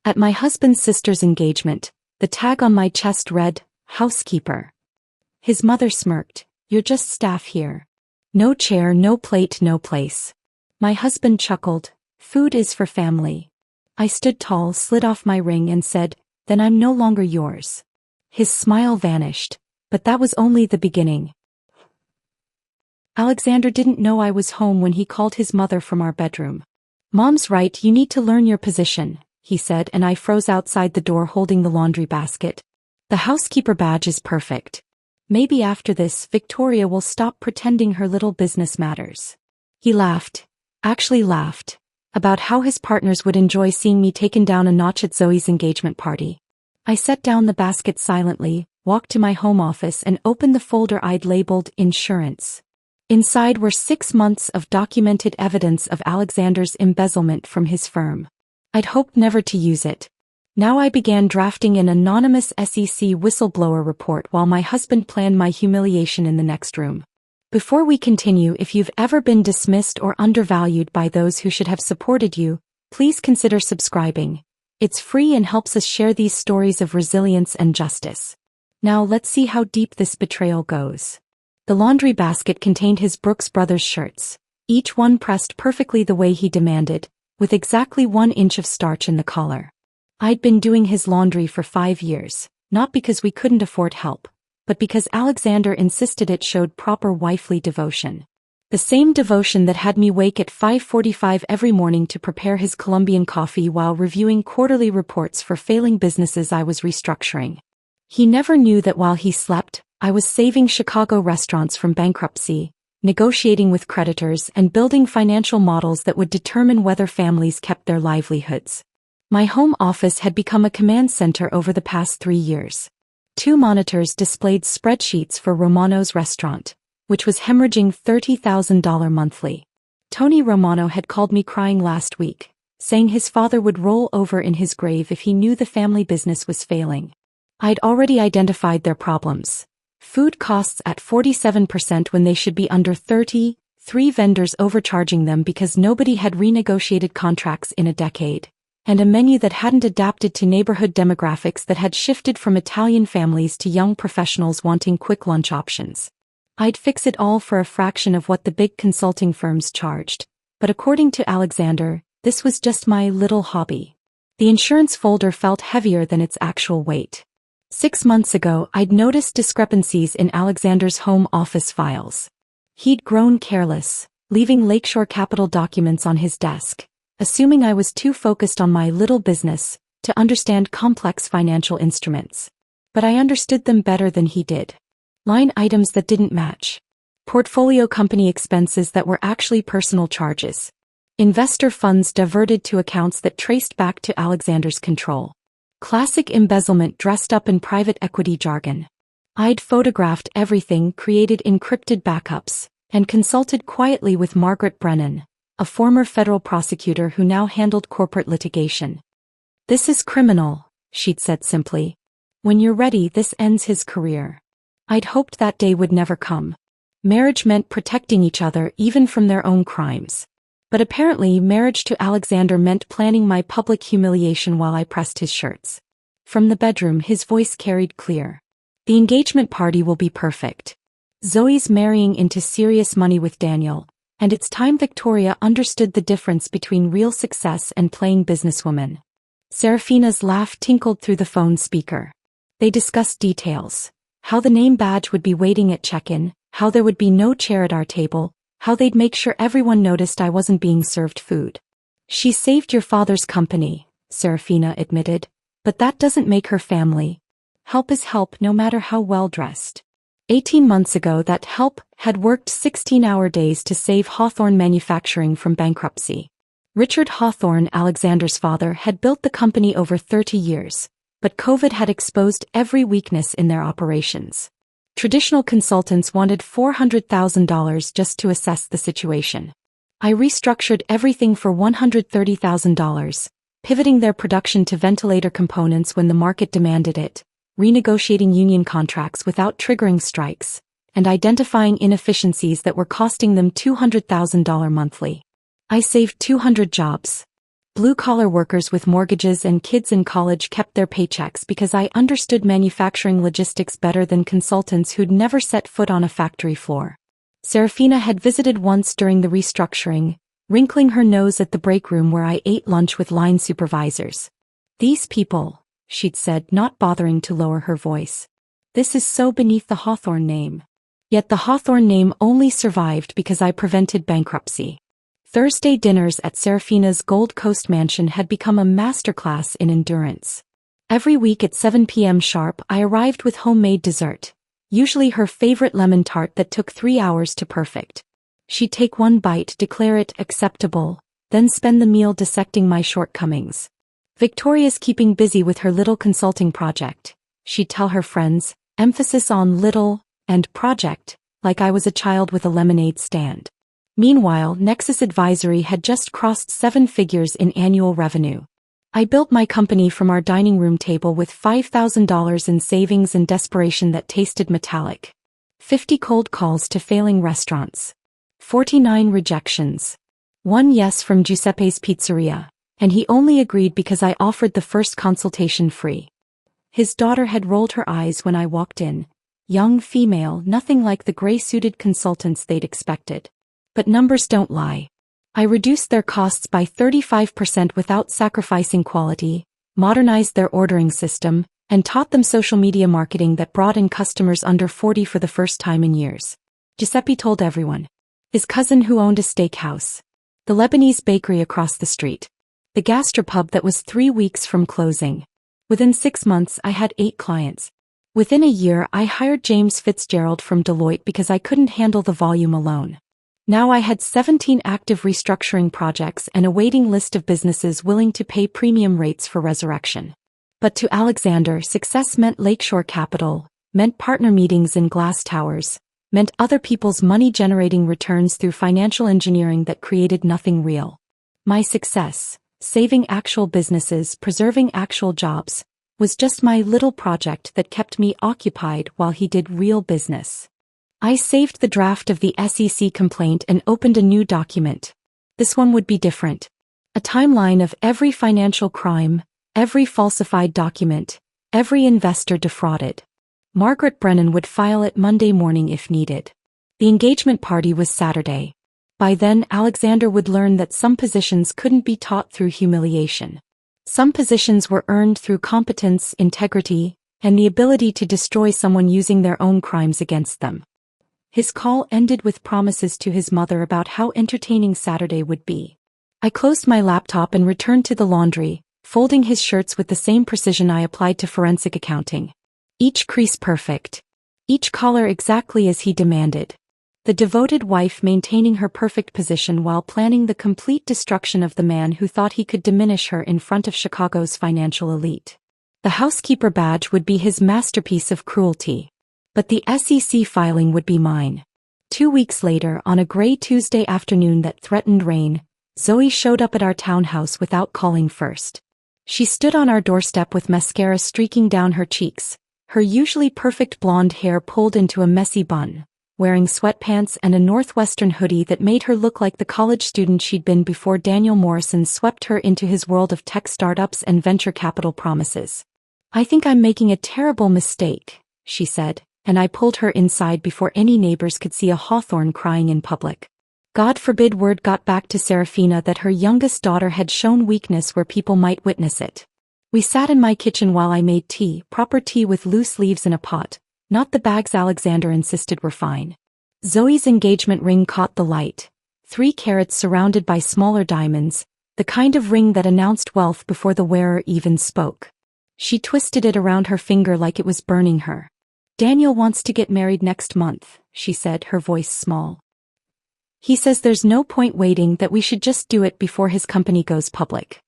At my husband's sister's engagement, the tag on my chest read, Housekeeper. His mother smirked, "You're just staff here. No chair, no plate, no place." My husband chuckled, "Food is for family." I stood tall, slid off my ring and said, "Then I'm no longer yours." His smile vanished, but that was only the beginning. Alexander didn't know I was home when he called his mother from our bedroom. "Mom's right, you need to learn your position," he said, and I froze outside the door holding the laundry basket. The housekeeper badge is perfect. Maybe after this, Victoria will stop pretending her little business matters. He laughed, actually laughed, about how his partners would enjoy seeing me taken down a notch at Zoe's engagement party. I set down the basket silently, walked to my home office and opened the folder I'd labeled Insurance. Inside were 6 months of documented evidence of Alexander's embezzlement from his firm. I'd hoped never to use it. Now I began drafting an anonymous SEC whistleblower report while my husband planned my humiliation in the next room. Before we continue, if you've ever been dismissed or undervalued by those who should have supported you, please consider subscribing. It's free and helps us share these stories of resilience and justice. Now let's see how deep this betrayal goes. The laundry basket contained his Brooks Brothers shirts, each one pressed perfectly the way he demanded, with exactly 1 inch of starch in the collar. I'd been doing his laundry for 5 years, not because we couldn't afford help, but because Alexander insisted it showed proper wifely devotion. The same devotion that had me wake at 5:45 every morning to prepare his Colombian coffee while reviewing quarterly reports for failing businesses I was restructuring. He never knew that while he slept, I was saving Chicago restaurants from bankruptcy, negotiating with creditors, and building financial models that would determine whether families kept their livelihoods. My home office had become a command center over the past 3 years. 2 monitors displayed spreadsheets for Romano's restaurant, which was hemorrhaging $30,000 monthly. Tony Romano had called me crying last week, saying his father would roll over in his grave if he knew the family business was failing. I'd already identified their problems. Food costs at 47% when they should be under 30%, 3 vendors overcharging them because nobody had renegotiated contracts in a decade, and a menu that hadn't adapted to neighborhood demographics that had shifted from Italian families to young professionals wanting quick lunch options. I'd fix it all for a fraction of what the big consulting firms charged, but according to Alexander, this was just my little hobby. The insurance folder felt heavier than its actual weight. 6 months ago, I'd noticed discrepancies in Alexander's home office files. He'd grown careless, leaving Lakeshore Capital documents on his desk, assuming I was too focused on my little business to understand complex financial instruments. But I understood them better than he did. Line items that didn't match. Portfolio company expenses that were actually personal charges. Investor funds diverted to accounts that traced back to Alexander's control. Classic embezzlement dressed up in private equity jargon. I'd photographed everything, created encrypted backups, and consulted quietly with Margaret Brennan, a former federal prosecutor who now handled corporate litigation. "This is criminal," she'd said simply. "When you're ready, this ends his career." I'd hoped that day would never come. Marriage meant protecting each other even from their own crimes. But apparently marriage to Alexander meant planning my public humiliation while I pressed his shirts. From the bedroom his voice carried clear. "The engagement party will be perfect. Zoe's marrying into serious money with Daniel, and it's time Victoria understood the difference between real success and playing businesswoman." Serafina's laugh tinkled through the phone speaker. They discussed details. How the name badge would be waiting at check-in, how there would be no chair at our table, how they'd make sure everyone noticed I wasn't being served food. "She saved your father's company," Serafina admitted, "but that doesn't make her family. Help is help no matter how well dressed." 18 months ago that help had worked 16-hour days to save Hawthorne Manufacturing from bankruptcy. Richard Hawthorne, Alexander's father, had built the company over 30 years, but COVID had exposed every weakness in their operations. Traditional consultants wanted $400,000 just to assess the situation. I restructured everything for $130,000, pivoting their production to ventilator components when the market demanded it, renegotiating union contracts without triggering strikes, and identifying inefficiencies that were costing them $200,000 monthly. I saved 200 jobs. Blue-collar workers with mortgages and kids in college kept their paychecks because I understood manufacturing logistics better than consultants who'd never set foot on a factory floor. Serafina had visited once during the restructuring, wrinkling her nose at the break room where I ate lunch with line supervisors. "These people," she'd said, not bothering to lower her voice. "This is so beneath the Hawthorne name." Yet the Hawthorne name only survived because I prevented bankruptcy. Thursday dinners at Serafina's Gold Coast mansion had become a masterclass in endurance. Every week at 7 p.m. sharp I arrived with homemade dessert, usually her favorite lemon tart that took 3 hours to perfect. She'd take one bite, declare it acceptable, then spend the meal dissecting my shortcomings. Victoria's keeping busy with her little consulting project, she'd tell her friends, emphasis on little and project, like I was a child with a lemonade stand. Meanwhile, Nexus Advisory had just crossed 7 figures in annual revenue. I built my company from our dining room table with $5,000 in savings and desperation that tasted metallic. 50 cold calls to failing restaurants. 49 rejections. 1 yes from Giuseppe's Pizzeria, and he only agreed because I offered the first consultation free. His daughter had rolled her eyes when I walked in. Young female, nothing like the gray-suited consultants they'd expected. But numbers don't lie. I reduced their costs by 35% without sacrificing quality, modernized their ordering system, and taught them social media marketing that brought in customers under 40 for the first time in years. Giuseppe told everyone. His cousin who owned a steakhouse. The Lebanese bakery across the street. The gastropub that was 3 weeks from closing. Within 6 months I had 8 clients. Within a year I hired James Fitzgerald from Deloitte because I couldn't handle the volume alone. Now I had 17 active restructuring projects and a waiting list of businesses willing to pay premium rates for resurrection. But to Alexander, success meant Lakeshore Capital, meant partner meetings in glass towers, meant other people's money-generating returns through financial engineering that created nothing real. My success, saving actual businesses, preserving actual jobs, was just my little project that kept me occupied while he did real business. I saved the draft of the SEC complaint and opened a new document. This one would be different. A timeline of every financial crime, every falsified document, every investor defrauded. Margaret Brennan would file it Monday morning if needed. The engagement party was Saturday. By then, Alexander would learn that some positions couldn't be taught through humiliation. Some positions were earned through competence, integrity, and the ability to destroy someone using their own crimes against them. His call ended with promises to his mother about how entertaining Saturday would be. I closed my laptop and returned to the laundry, folding his shirts with the same precision I applied to forensic accounting. Each crease perfect. Each collar exactly as he demanded. The devoted wife maintaining her perfect position while planning the complete destruction of the man who thought he could diminish her in front of Chicago's financial elite. The housekeeper badge would be his masterpiece of cruelty. But the SEC filing would be mine. 2 weeks later, on a gray Tuesday afternoon that threatened rain, Zoe showed up at our townhouse without calling first. She stood on our doorstep with mascara streaking down her cheeks, her usually perfect blonde hair pulled into a messy bun, wearing sweatpants and a Northwestern hoodie that made her look like the college student she'd been before Daniel Morrison swept her into his world of tech startups and venture capital promises. "I think I'm making a terrible mistake," she said, and I pulled her inside before any neighbors could see a hawthorn crying in public. God forbid word got back to Serafina that her youngest daughter had shown weakness where people might witness it. We sat in my kitchen while I made tea, proper tea with loose leaves in a pot, not the bags Alexander insisted were fine. Zoe's engagement ring caught the light. 3 carats surrounded by smaller diamonds, the kind of ring that announced wealth before the wearer even spoke. She twisted it around her finger like it was burning her. "Daniel wants to get married next month," she said, her voice small. "He says there's no point waiting, that we should just do it before his company goes public.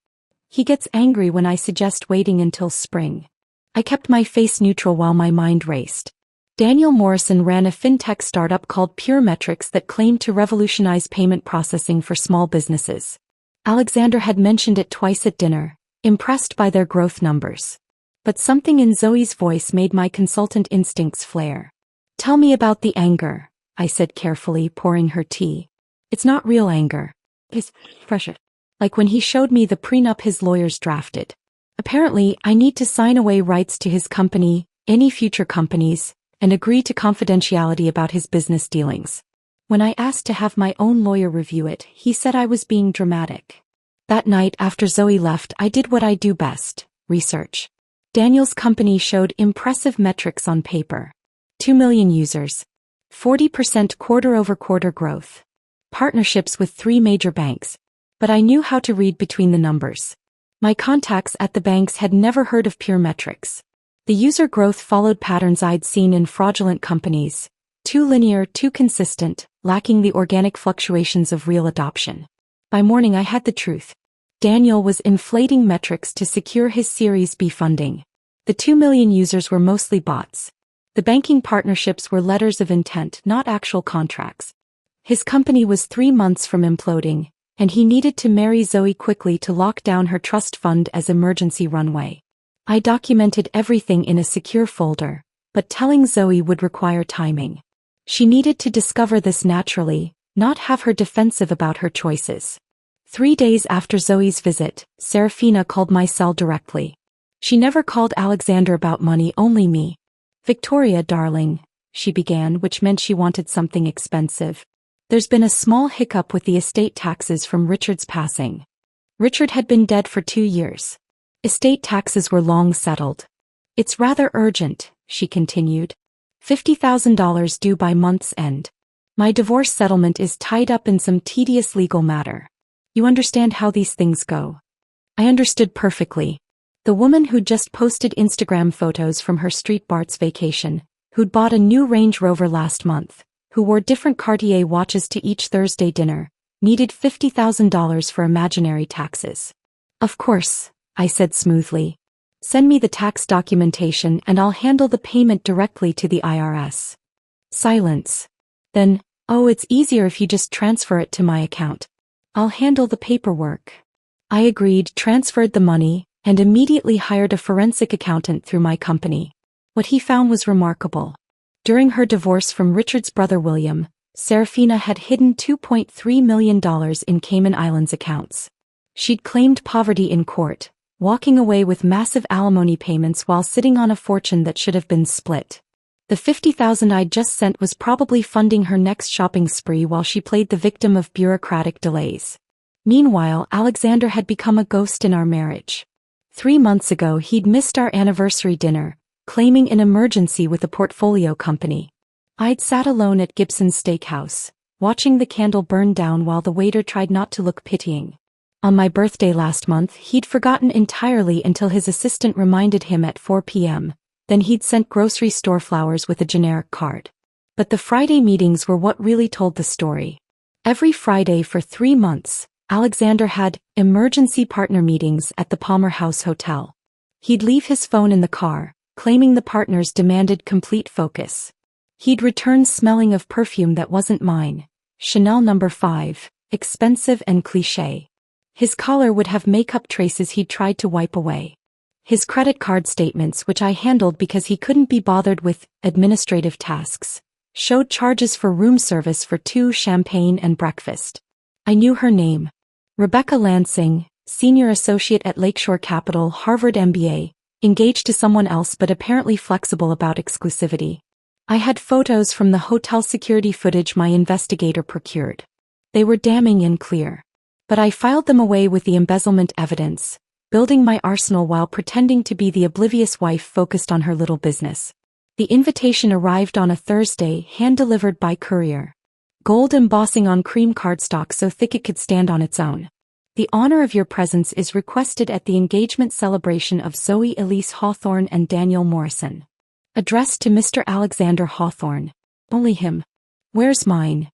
He gets angry when I suggest waiting until spring." I kept my face neutral while my mind raced. Daniel Morrison ran a fintech startup called Pure Metrics that claimed to revolutionize payment processing for small businesses. Alexander had mentioned it twice at dinner, impressed by their growth numbers. But something in Zoe's voice made my consultant instincts flare. "Tell me about the anger," I said carefully, pouring her tea. "It's not real anger. It's pressure." Like when he showed me the prenup his lawyers drafted. Apparently, I need to sign away rights to his company, any future companies, and agree to confidentiality about his business dealings. When I asked to have my own lawyer review it, he said I was being dramatic. That night after Zoe left, I did what I do best, research. Daniel's company showed impressive metrics on paper. 2 million users. 40% quarter-over-quarter growth. Partnerships with 3 major banks. But I knew how to read between the numbers. My contacts at the banks had never heard of pure metrics. The user growth followed patterns I'd seen in fraudulent companies. Too linear, too consistent, lacking the organic fluctuations of real adoption. By morning I had the truth. Daniel was inflating metrics to secure his Series B funding. The 2 million users were mostly bots. The banking partnerships were letters of intent, not actual contracts. His company was 3 months from imploding, and he needed to marry Zoe quickly to lock down her trust fund as emergency runway. I documented everything in a secure folder, but telling Zoe would require timing. She needed to discover this naturally, not have her defensive about her choices. 3 days after Zoe's visit, Serafina called my cell directly. She never called Alexander about money, only me. "Victoria, darling," she began, which meant she wanted something expensive. "There's been a small hiccup with the estate taxes from Richard's passing." Richard had been dead for 2 years. Estate taxes were long settled. "It's rather urgent," she continued. $50,000 due by month's end. My divorce settlement is tied up in some tedious legal matter. You understand how these things go. I understood perfectly. The woman who'd just posted Instagram photos from her street Bart's vacation, who'd bought a new Range Rover last month, who wore different Cartier watches to each Thursday dinner, needed $50,000 for imaginary taxes. "Of course," I said smoothly. "Send me the tax documentation and I'll handle the payment directly to the IRS." Silence. Then, "Oh, it's easier if you just transfer it to my account. I'll handle the paperwork." I agreed, transferred the money, and immediately hired a forensic accountant through my company. What he found was remarkable. During her divorce from Richard's brother William, Serafina had hidden $2.3 million in Cayman Islands accounts. She'd claimed poverty in court, walking away with massive alimony payments while sitting on a fortune that should have been split. The $50,000 I'd just sent was probably funding her next shopping spree while she played the victim of bureaucratic delays. Meanwhile, Alexander had become a ghost in our marriage. 3 months ago he'd missed our anniversary dinner, claiming an emergency with a portfolio company. I'd sat alone at Gibson's Steakhouse, watching the candle burn down while the waiter tried not to look pitying. On my birthday last month he'd forgotten entirely until his assistant reminded him at 4 p.m., then he'd sent grocery store flowers with a generic card. But the Friday meetings were what really told the story. Every Friday for 3 months, Alexander had emergency partner meetings at the Palmer House Hotel. He'd leave his phone in the car, claiming the partners demanded complete focus. He'd return smelling of perfume that wasn't mine, Chanel No. 5, expensive and cliché. His collar would have makeup traces he'd tried to wipe away. His credit card statements, which I handled because he couldn't be bothered with administrative tasks, showed charges for room service for 2 champagne and breakfast. I knew her name. Rebecca Lansing, senior associate at Lakeshore Capital, Harvard MBA, engaged to someone else but apparently flexible about exclusivity. I had photos from the hotel security footage my investigator procured. They were damning and clear. But I filed them away with the embezzlement evidence, building my arsenal while pretending to be the oblivious wife focused on her little business. The invitation arrived on a Thursday, hand-delivered by courier. Gold embossing on cream cardstock so thick it could stand on its own. "The honor of your presence is requested at the engagement celebration of Zoe Elise Hawthorne and Daniel Morrison. Addressed to Mr. Alexander Hawthorne. Only him. Where's mine?"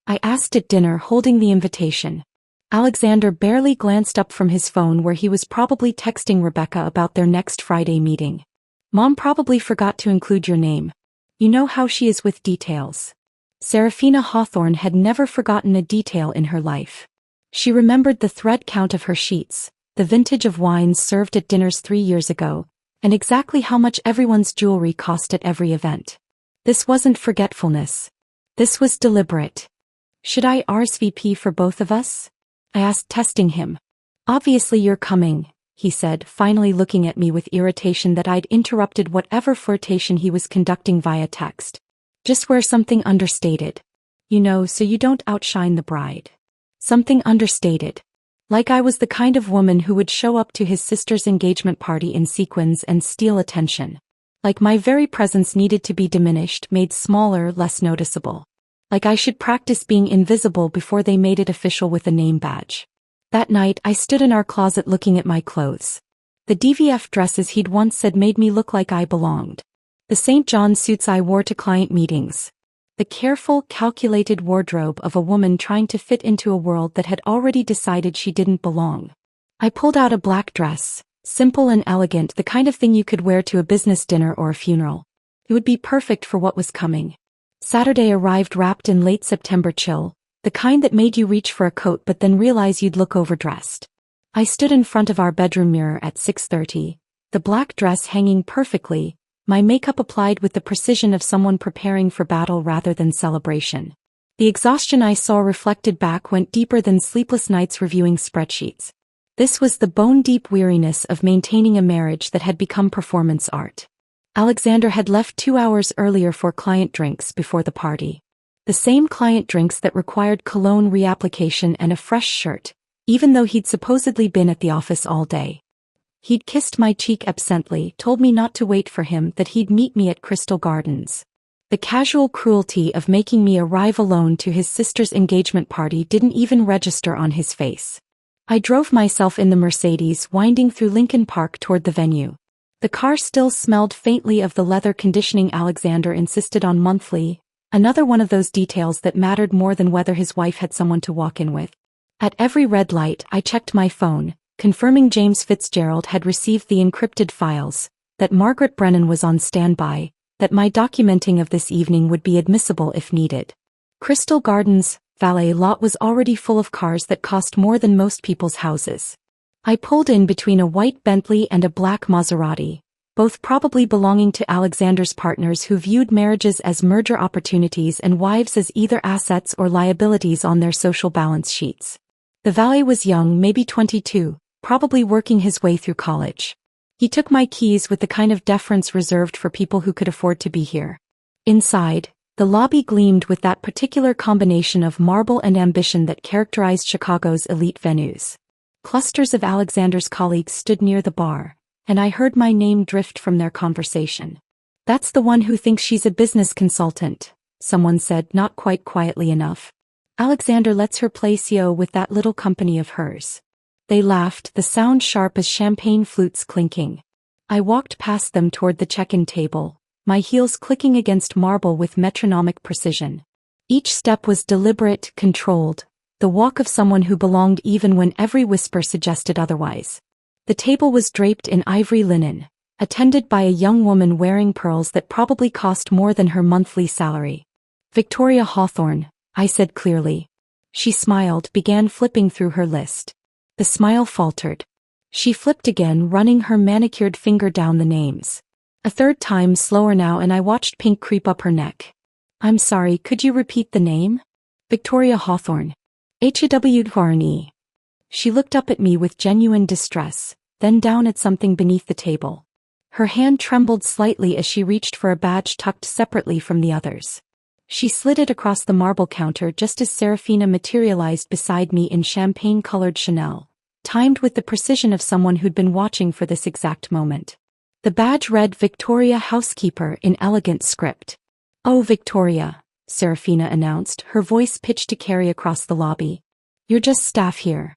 I asked at dinner, holding the invitation. Alexander barely glanced up from his phone where he was probably texting Rebecca about their next Friday meeting. "Mom probably forgot to include your name. You know how she is with details." Serafina Hawthorne had never forgotten a detail in her life. She remembered the thread count of her sheets, the vintage of wines served at dinners 3 years ago, and exactly how much everyone's jewelry cost at every event. This wasn't forgetfulness. This was deliberate. "Should I RSVP for both of us?" I asked, testing him. Obviously you're coming, he said, finally looking at me with irritation that I'd interrupted whatever flirtation he was conducting via text. Just wear something understated. You know, so you don't outshine the bride. Something understated. Like I was the kind of woman who would show up to his sister's engagement party in sequins and steal attention. Like my very presence needed to be diminished, made smaller, less noticeable. Like I should practice being invisible before they made it official with a name badge. That night, I stood in our closet looking at my clothes. The DVF dresses he'd once said made me look like I belonged. The St. John suits I wore to client meetings. The careful, calculated wardrobe of a woman trying to fit into a world that had already decided she didn't belong. I pulled out a black dress, simple and elegant, the kind of thing you could wear to a business dinner or a funeral. It would be perfect for what was coming. Saturday arrived wrapped in late September chill, the kind that made you reach for a coat but then realize you'd look overdressed. I stood in front of our bedroom mirror at 6:30, the black dress hanging perfectly, my makeup applied with the precision of someone preparing for battle rather than celebration. The exhaustion I saw reflected back went deeper than sleepless nights reviewing spreadsheets. This was the bone-deep weariness of maintaining a marriage that had become performance art. Alexander had left 2 hours earlier for client drinks before the party. The same client drinks that required cologne reapplication and a fresh shirt, even though he'd supposedly been at the office all day. He'd kissed my cheek absently, told me not to wait for him, that he'd meet me at Crystal Gardens. The casual cruelty of making me arrive alone to his sister's engagement party didn't even register on his face. I drove myself in the Mercedes winding through Lincoln Park toward the venue. The car still smelled faintly of the leather conditioning Alexander insisted on monthly, another one of those details that mattered more than whether his wife had someone to walk in with. At every red light, I checked my phone, confirming James Fitzgerald had received the encrypted files, that Margaret Brennan was on standby, that my documenting of this evening would be admissible if needed. Crystal Gardens' valet lot was already full of cars that cost more than most people's houses. I pulled in between a white Bentley and a black Maserati, both probably belonging to Alexander's partners who viewed marriages as merger opportunities and wives as either assets or liabilities on their social balance sheets. The valet was young, maybe 22, probably working his way through college. He took my keys with the kind of deference reserved for people who could afford to be here. Inside, the lobby gleamed with that particular combination of marble and ambition that characterized Chicago's elite venues. Clusters of Alexander's colleagues stood near the bar, and I heard my name drift from their conversation. "That's the one who thinks she's a business consultant," someone said, not quite quietly enough. "Alexander lets her play CO with that little company of hers." They laughed, the sound sharp as champagne flutes clinking. I walked past them toward the check-in table, my heels clicking against marble with metronomic precision. Each step was deliberate, controlled, the walk of someone who belonged even when every whisper suggested otherwise. The table was draped in ivory linen, attended by a young woman wearing pearls that probably cost more than her monthly salary. "Victoria Hawthorne," I said clearly. She smiled, began flipping through her list. The smile faltered. She flipped again, running her manicured finger down the names. A third time, slower now, and I watched pink creep up her neck. "I'm sorry, could you repeat the name?" "Victoria Hawthorne. Hawthorne." She looked up at me with genuine distress, then down at something beneath the table. Her hand trembled slightly as she reached for a badge tucked separately from the others. She slid it across the marble counter just as Serafina materialized beside me in champagne-colored Chanel, timed with the precision of someone who'd been watching for this exact moment. The badge read Victoria Housekeeper in elegant script. "Oh, Victoria," Serafina announced, her voice pitched to carry across the lobby. "You're just staff here."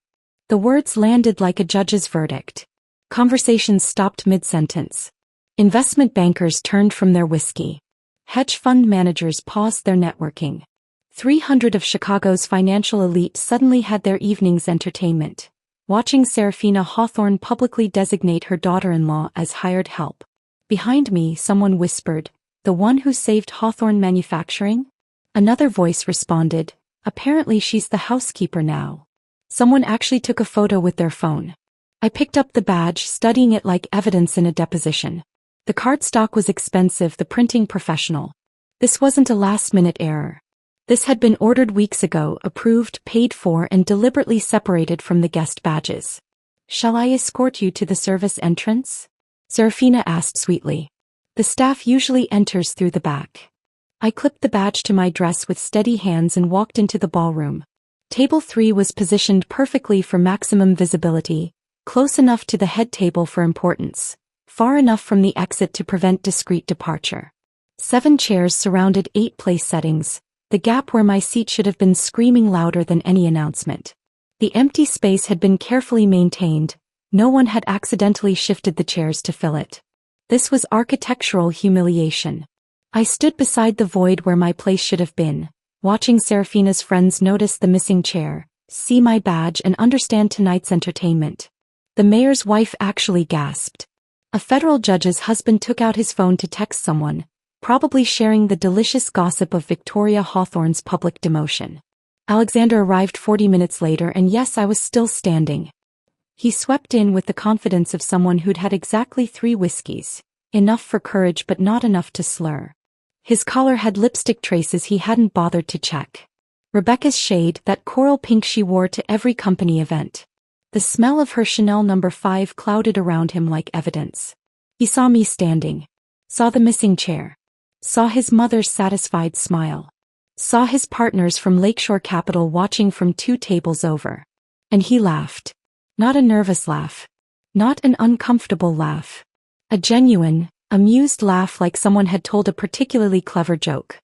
The words landed like a judge's verdict. Conversations stopped mid-sentence. Investment bankers turned from their whiskey. Hedge fund managers paused their networking. 300 of Chicago's financial elite suddenly had their evening's entertainment, watching Serafina Hawthorne publicly designate her daughter-in-law as hired help. Behind me, someone whispered, "The one who saved Hawthorne Manufacturing?" Another voice responded, "Apparently she's the housekeeper now." Someone actually took a photo with their phone. I picked up the badge, studying it like evidence in a deposition. The cardstock was expensive, the printing professional. This wasn't a last-minute error. This had been ordered weeks ago, approved, paid for, and deliberately separated from the guest badges. "Shall I escort you to the service entrance?" Serafina asked sweetly. "The staff usually enters through the back." I clipped the badge to my dress with steady hands and walked into the ballroom. Table 3 was positioned perfectly for maximum visibility, close enough to the head table for importance, far enough from the exit to prevent discreet departure. 7 chairs surrounded 8 place settings, the gap where my seat should have been screaming louder than any announcement. The empty space had been carefully maintained, no one had accidentally shifted the chairs to fill it. This was architectural humiliation. I stood beside the void where my place should have been, watching Serafina's friends notice the missing chair, see my badge and understand tonight's entertainment. The mayor's wife actually gasped. A federal judge's husband took out his phone to text someone, probably sharing the delicious gossip of Victoria Hawthorne's public demotion. Alexander arrived 40 minutes later and yes, I was still standing. He swept in with the confidence of someone who'd had exactly 3 whiskeys, enough for courage but not enough to slur. His collar had lipstick traces he hadn't bothered to check. Rebecca's shade, that coral pink she wore to every company event. The smell of her Chanel No. 5 clouded around him like evidence. He saw me standing. Saw the missing chair. Saw his mother's satisfied smile. Saw his partners from Lakeshore Capital watching from 2 tables over. And he laughed. Not a nervous laugh. Not an uncomfortable laugh. A genuine, amused laugh like someone had told a particularly clever joke.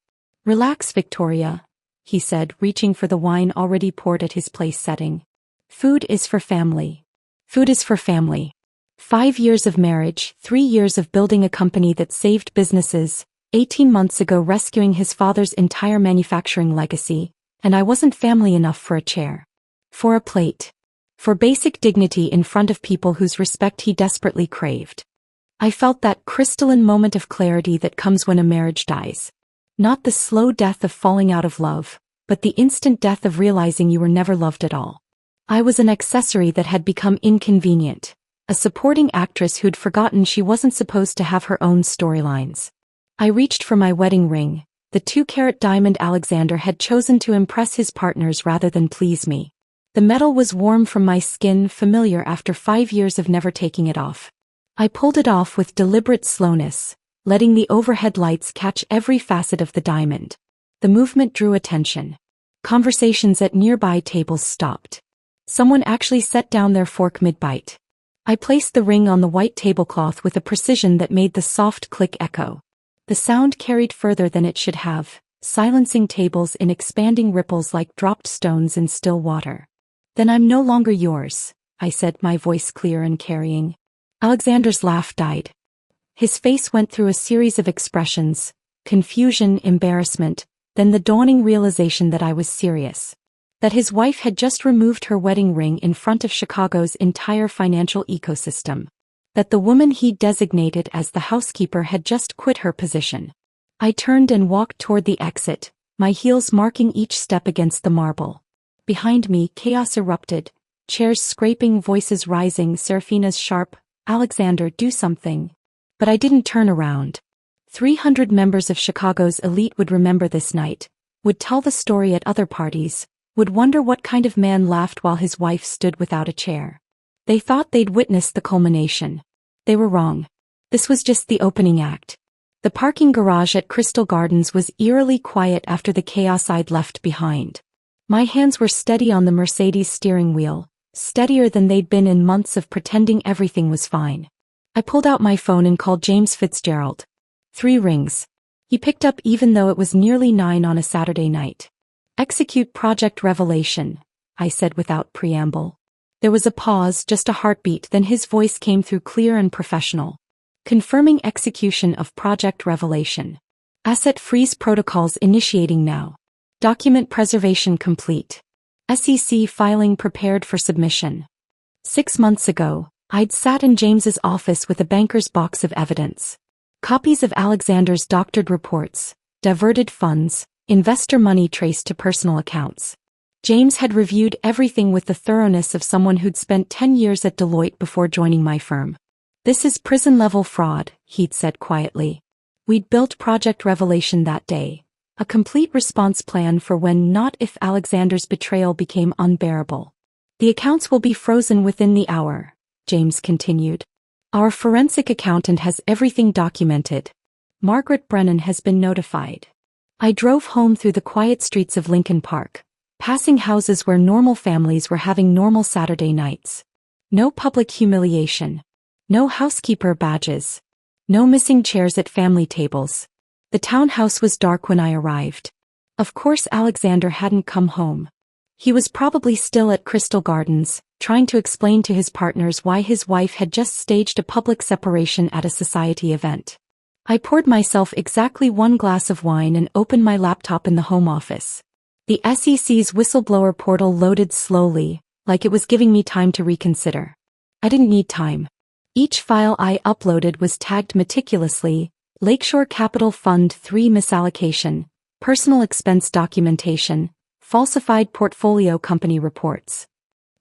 "Relax, Victoria," he said, reaching for the wine already poured at his place setting. "Food is for family. Food is for family. 5 years of marriage, 3 years of building a company that saved businesses, 18 months ago rescuing his father's entire manufacturing legacy, and I wasn't family enough for a chair. For a plate. For basic dignity in front of people whose respect he desperately craved. I felt that crystalline moment of clarity that comes when a marriage dies. Not the slow death of falling out of love, but the instant death of realizing you were never loved at all. I was an accessory that had become inconvenient, a supporting actress who'd forgotten she wasn't supposed to have her own storylines. I reached for my wedding ring, the 2-carat diamond Alexander had chosen to impress his partners rather than please me. The metal was warm from my skin, familiar after 5 years of never taking it off. I pulled it off with deliberate slowness, letting the overhead lights catch every facet of the diamond. The movement drew attention. Conversations at nearby tables stopped. Someone actually set down their fork mid-bite. I placed the ring on the white tablecloth with a precision that made the soft click echo. The sound carried further than it should have, silencing tables in expanding ripples like dropped stones in still water. "Then I'm no longer yours," I said, my voice clear and carrying. Alexander's laugh died. His face went through a series of expressions, confusion, embarrassment, then the dawning realization that I was serious. That his wife had just removed her wedding ring in front of Chicago's entire financial ecosystem. That the woman he'd designated as the housekeeper had just quit her position. I turned and walked toward the exit, my heels marking each step against the marble. Behind me, chaos erupted, chairs scraping, voices rising, Serafina's sharp, "Alexander, do something." But I didn't turn around. 300 members of Chicago's elite would remember this night, would tell the story at other parties, would wonder what kind of man laughed while his wife stood without a chair. They thought they'd witnessed the culmination. They were wrong. This was just the opening act. The parking garage at Crystal Gardens was eerily quiet after the chaos I'd left behind. My hands were steady on the Mercedes steering wheel, steadier than they'd been in months of pretending everything was fine. I pulled out my phone and called James Fitzgerald. 3 rings. He picked up even though it was nearly 9 on a Saturday night. "Execute Project Revelation," I said without preamble. There was a pause, just a heartbeat, then his voice came through clear and professional. "Confirming execution of Project Revelation. Asset freeze protocols initiating now. Document preservation complete. SEC filing prepared for submission." 6 months ago, I'd sat in James's office with a banker's box of evidence. Copies of Alexander's doctored reports, diverted funds, investor money traced to personal accounts. James had reviewed everything with the thoroughness of someone who'd spent 10 years at Deloitte before joining my firm. "This is prison-level fraud," he'd said quietly. We'd built Project Revelation that day. A complete response plan for when, not if, Alexander's betrayal became unbearable. "The accounts will be frozen within the hour," James continued. Our forensic accountant has everything documented. Margaret Brennan has been notified. I drove home through the quiet streets of Lincoln Park, passing houses where normal families were having normal Saturday nights. No public humiliation. No housekeeper badges. No missing chairs at family tables. The townhouse was dark when I arrived. Of course Alexander hadn't come home. He was probably still at Crystal Gardens, trying to explain to his partners why his wife had just staged a public separation at a society event. I poured myself exactly 1 glass of wine and opened my laptop in the home office. The SEC's whistleblower portal loaded slowly, like it was giving me time to reconsider. I didn't need time. Each file I uploaded was tagged meticulously: Lakeshore Capital Fund 3 misallocation, personal expense documentation, falsified portfolio company reports.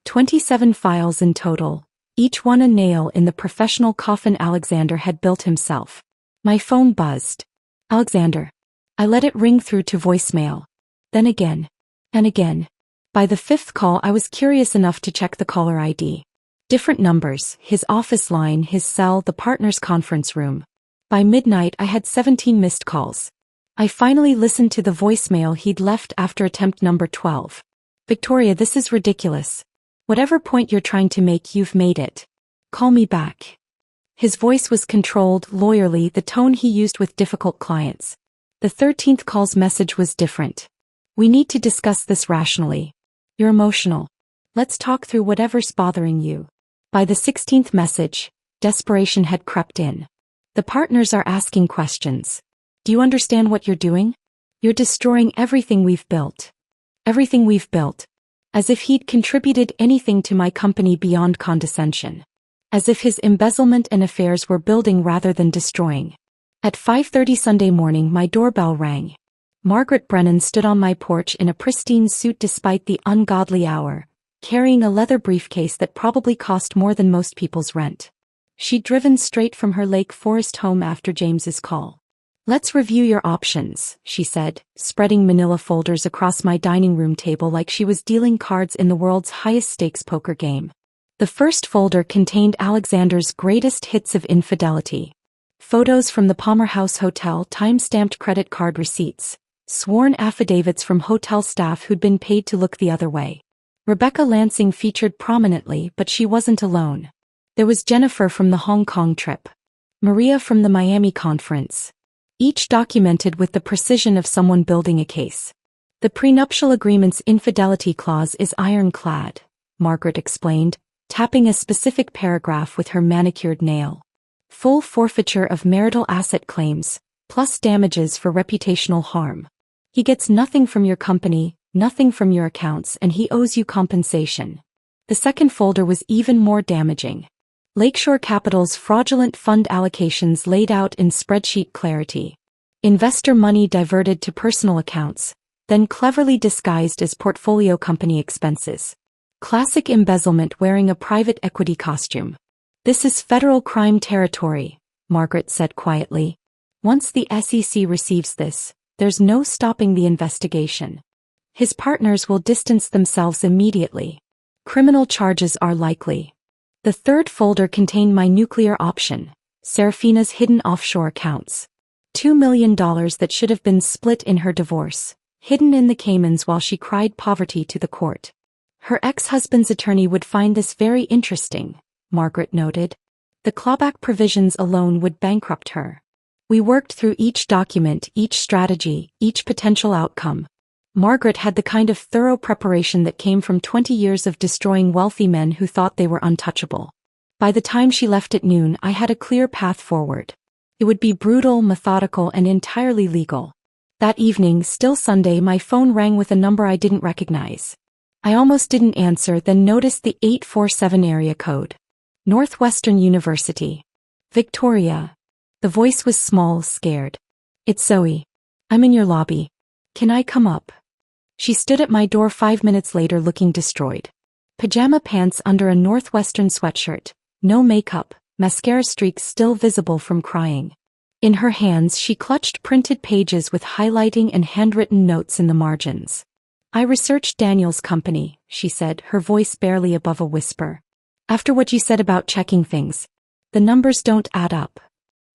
27 files in total, each one a nail in the professional coffin Alexander had built himself. My phone buzzed. Alexander. I let it ring through to voicemail. Then again. And again. By the 5th call I was curious enough to check the caller ID. Different numbers, his office line, his cell, the partner's conference room. By midnight I had 17 missed calls. I finally listened to the voicemail he'd left after attempt number 12. Victoria, this is ridiculous. Whatever point you're trying to make, you've made it. Call me back. His voice was controlled, lawyerly, the tone he used with difficult clients. The 13th call's message was different. We need to discuss this rationally. You're emotional. Let's talk through whatever's bothering you. By the 16th message, desperation had crept in. The partners are asking questions. Do you understand what you're doing? You're destroying everything we've built. Everything we've built. As if he'd contributed anything to my company beyond condescension. As if his embezzlement and affairs were building rather than destroying. At 5:30 Sunday morning my doorbell rang. Margaret Brennan stood on my porch in a pristine suit despite the ungodly hour, carrying a leather briefcase that probably cost more than most people's rent. She'd driven straight from her Lake Forest home after James's call. Let's review your options, she said, spreading manila folders across my dining room table like she was dealing cards in the world's highest stakes poker game. The first folder contained Alexander's greatest hits of infidelity. Photos from the Palmer House Hotel, time-stamped credit card receipts, sworn affidavits from hotel staff who'd been paid to look the other way. Rebecca Lansing featured prominently, but she wasn't alone. There was Jennifer from the Hong Kong trip. Maria from the Miami conference. Each documented with the precision of someone building a case. The prenuptial agreement's infidelity clause is ironclad, Margaret explained, tapping a specific paragraph with her manicured nail. Full forfeiture of marital asset claims, plus damages for reputational harm. He gets nothing from your company, nothing from your accounts, and he owes you compensation. The second folder was even more damaging. Lakeshore Capital's fraudulent fund allocations laid out in spreadsheet clarity. Investor money diverted to personal accounts, then cleverly disguised as portfolio company expenses. Classic embezzlement wearing a private equity costume. This is federal crime territory, Margaret said quietly. Once the SEC receives this, there's no stopping the investigation. His partners will distance themselves immediately. Criminal charges are likely. The third folder contained my nuclear option, Serafina's hidden offshore accounts. $2 million that should have been split in her divorce, hidden in the Caymans while she cried poverty to the court. Her ex-husband's attorney would find this very interesting, Margaret noted. The clawback provisions alone would bankrupt her. We worked through each document, each strategy, each potential outcome. Margaret had the kind of thorough preparation that came from 20 years of destroying wealthy men who thought they were untouchable. By the time she left at noon, I had a clear path forward. It would be brutal, methodical, and entirely legal. That evening, still Sunday, my phone rang with a number I didn't recognize. I almost didn't answer, then noticed the 847 area code. Northwestern University. Victoria. The voice was small, scared. It's Zoe. I'm in your lobby. Can I come up? She stood at my door 5 minutes later looking destroyed. Pajama pants under a Northwestern sweatshirt, no makeup, mascara streaks still visible from crying. In her hands she clutched printed pages with highlighting and handwritten notes in the margins. I researched Daniel's company, she said, her voice barely above a whisper. After what you said about checking things, the numbers don't add up.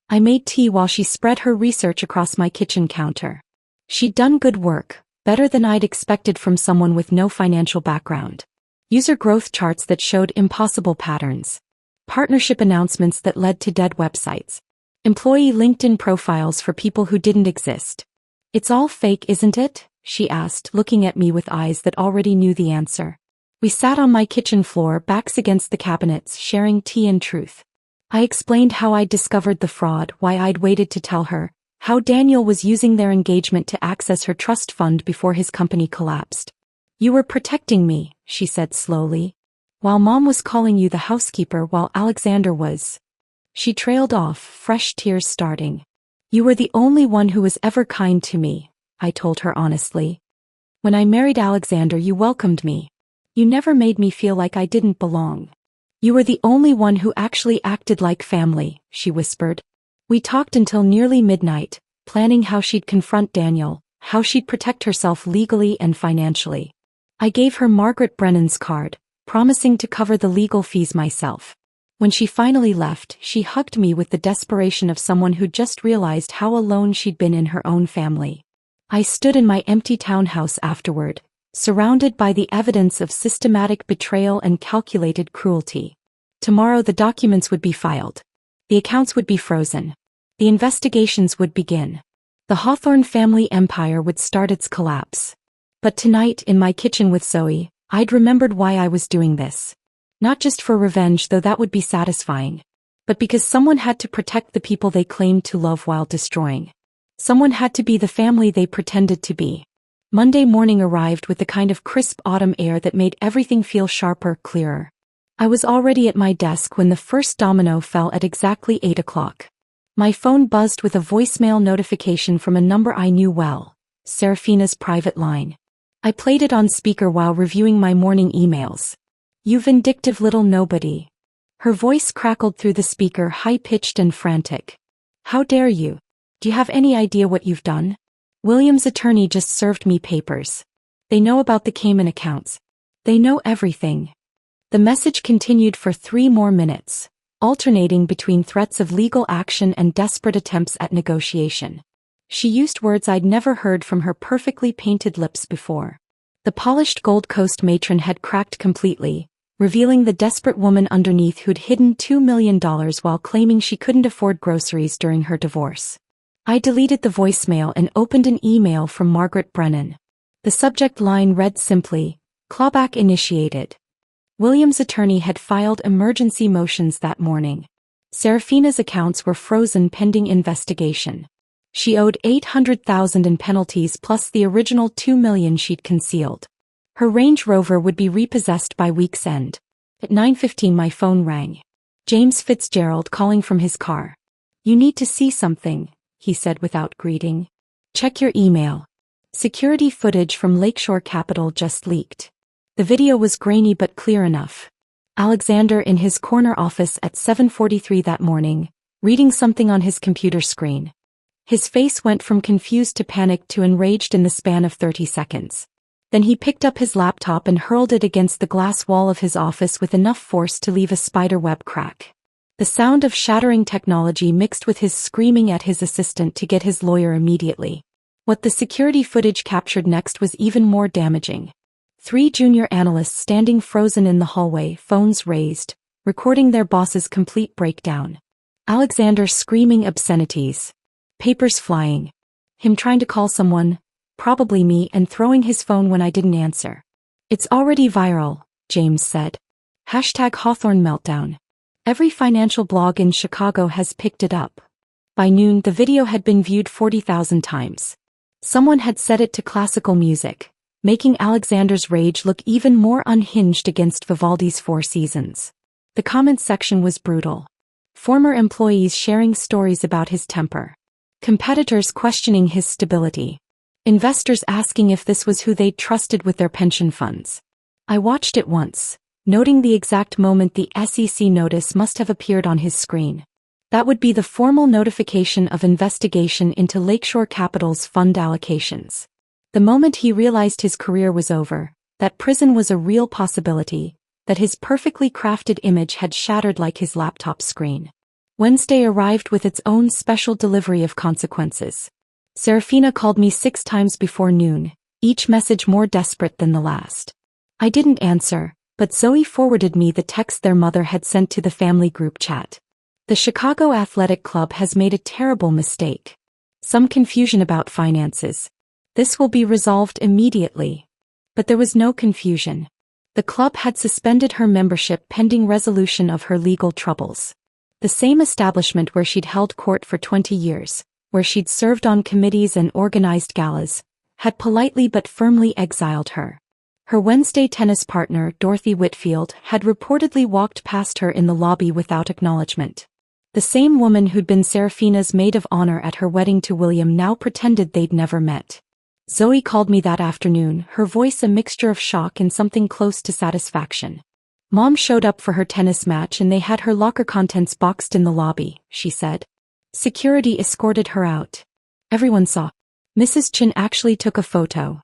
I made tea while she spread her research across my kitchen counter. She'd done good work, better than I'd expected from someone with no financial background. User growth charts that showed impossible patterns. Partnership announcements that led to dead websites. Employee LinkedIn profiles for people who didn't exist. It's all fake, isn't it? She asked, looking at me with eyes that already knew the answer. We sat on my kitchen floor, backs against the cabinets, sharing tea and truth. I explained how I'd discovered the fraud, why I'd waited to tell her, how Daniel was using their engagement to access her trust fund before his company collapsed. You were protecting me, she said slowly. While Mom was calling you the housekeeper while Alexander was. She trailed off, fresh tears starting. You were the only one who was ever kind to me, I told her honestly. When I married Alexander, you welcomed me. You never made me feel like I didn't belong. You were the only one who actually acted like family, she whispered. We talked until nearly midnight, planning how she'd confront Daniel, how she'd protect herself legally and financially. I gave her Margaret Brennan's card, promising to cover the legal fees myself. When she finally left, she hugged me with the desperation of someone who'd just realized how alone she'd been in her own family. I stood in my empty townhouse afterward, surrounded by the evidence of systematic betrayal and calculated cruelty. Tomorrow the documents would be filed. The accounts would be frozen. The investigations would begin. The Hawthorne family empire would start its collapse. But tonight, in my kitchen with Zoe, I'd remembered why I was doing this. Not just for revenge, though that would be satisfying, but because someone had to protect the people they claimed to love while destroying. Someone had to be the family they pretended to be. Monday morning arrived with the kind of crisp autumn air that made everything feel sharper, clearer. I was already at my desk when the first domino fell at exactly 8 o'clock. My phone buzzed with a voicemail notification from a number I knew well, Serafina's private line. I played it on speaker while reviewing my morning emails. You vindictive little nobody. Her voice crackled through the speaker, high-pitched and frantic. How dare you? Do you have any idea what you've done? William's attorney just served me papers. They know about the Cayman accounts. They know everything. The message continued for 3 more minutes, alternating between threats of legal action and desperate attempts at negotiation. She used words I'd never heard from her perfectly painted lips before. The polished Gold Coast matron had cracked completely, revealing the desperate woman underneath who'd hidden $2 million while claiming she couldn't afford groceries during her divorce. I deleted the voicemail and opened an email from Margaret Brennan. The subject line read simply, clawback initiated. William's attorney had filed emergency motions that morning. Serafina's accounts were frozen pending investigation. She owed $800,000 in penalties plus the original $2 million she'd concealed. Her Range Rover would be repossessed by week's end. At 9:15 my phone rang. James Fitzgerald calling from his car. You need to see something, he said without greeting. Check your email. Security footage from Lakeshore Capital just leaked. The video was grainy but clear enough. Alexander in his corner office at 7:43 that morning, reading something on his computer screen. His face went from confused to panicked to enraged in the span of 30 seconds. Then he picked up his laptop and hurled it against the glass wall of his office with enough force to leave a spiderweb crack. The sound of shattering technology mixed with his screaming at his assistant to get his lawyer immediately. What the security footage captured next was even more damaging. 3 junior analysts standing frozen in the hallway, phones raised, recording their boss's complete breakdown. Alexander screaming obscenities. Papers flying. Him trying to call someone, probably me, and throwing his phone when I didn't answer. It's already viral, James said. #Hawthorne meltdown. Every financial blog in Chicago has picked it up. By noon the video had been viewed 40,000 times. Someone had set it to classical music, making Alexander's rage look even more unhinged against Vivaldi's Four Seasons. The comments section was brutal. Former employees sharing stories about his temper. Competitors questioning his stability. Investors asking if this was who they'd trusted with their pension funds. I watched it once, noting the exact moment the SEC notice must have appeared on his screen. That would be the formal notification of investigation into Lakeshore Capital's fund allocations. The moment he realized his career was over, that prison was a real possibility, that his perfectly crafted image had shattered like his laptop screen. Wednesday arrived with its own special delivery of consequences. Serafina called me 6 times before noon, each message more desperate than the last. I didn't answer, but Zoe forwarded me the text their mother had sent to the family group chat. The Chicago Athletic Club has made a terrible mistake. Some confusion about finances. This will be resolved immediately. But there was no confusion. The club had suspended her membership pending resolution of her legal troubles. The same establishment where she'd held court for 20 years, where she'd served on committees and organized galas, had politely but firmly exiled her. Her Wednesday tennis partner, Dorothy Whitfield, had reportedly walked past her in the lobby without acknowledgement. The same woman who'd been Serafina's maid of honor at her wedding to William now pretended they'd never met. Zoe called me that afternoon, her voice a mixture of shock and something close to satisfaction. Mom showed up for her tennis match and they had her locker contents boxed in the lobby, she said. Security escorted her out. Everyone saw. Mrs. Chin actually took a photo.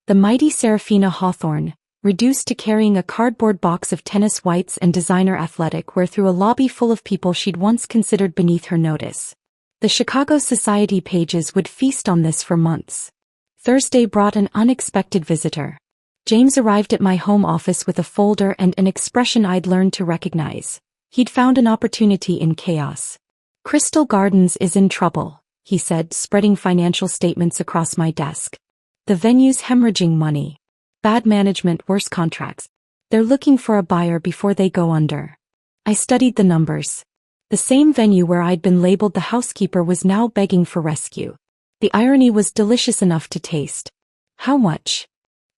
The mighty Serafina Hawthorne, reduced to carrying a cardboard box of tennis whites and designer athletic wear through a lobby full of people she'd once considered beneath her notice. The Chicago Society pages would feast on this for months. Thursday brought an unexpected visitor. James arrived at my home office with a folder and an expression I'd learned to recognize. He'd found an opportunity in chaos. Crystal Gardens is in trouble, he said, spreading financial statements across my desk. The venue's hemorrhaging money. Bad management, worse contracts. They're looking for a buyer before they go under. I studied the numbers. The same venue where I'd been labeled the housekeeper was now begging for rescue. The irony was delicious enough to taste. How much?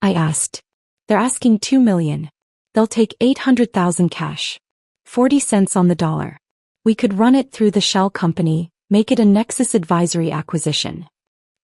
I asked. They're asking $2 million. They'll take $800,000 cash. 40 cents on the dollar. We could run it through the shell company, make it a Nexus Advisory acquisition.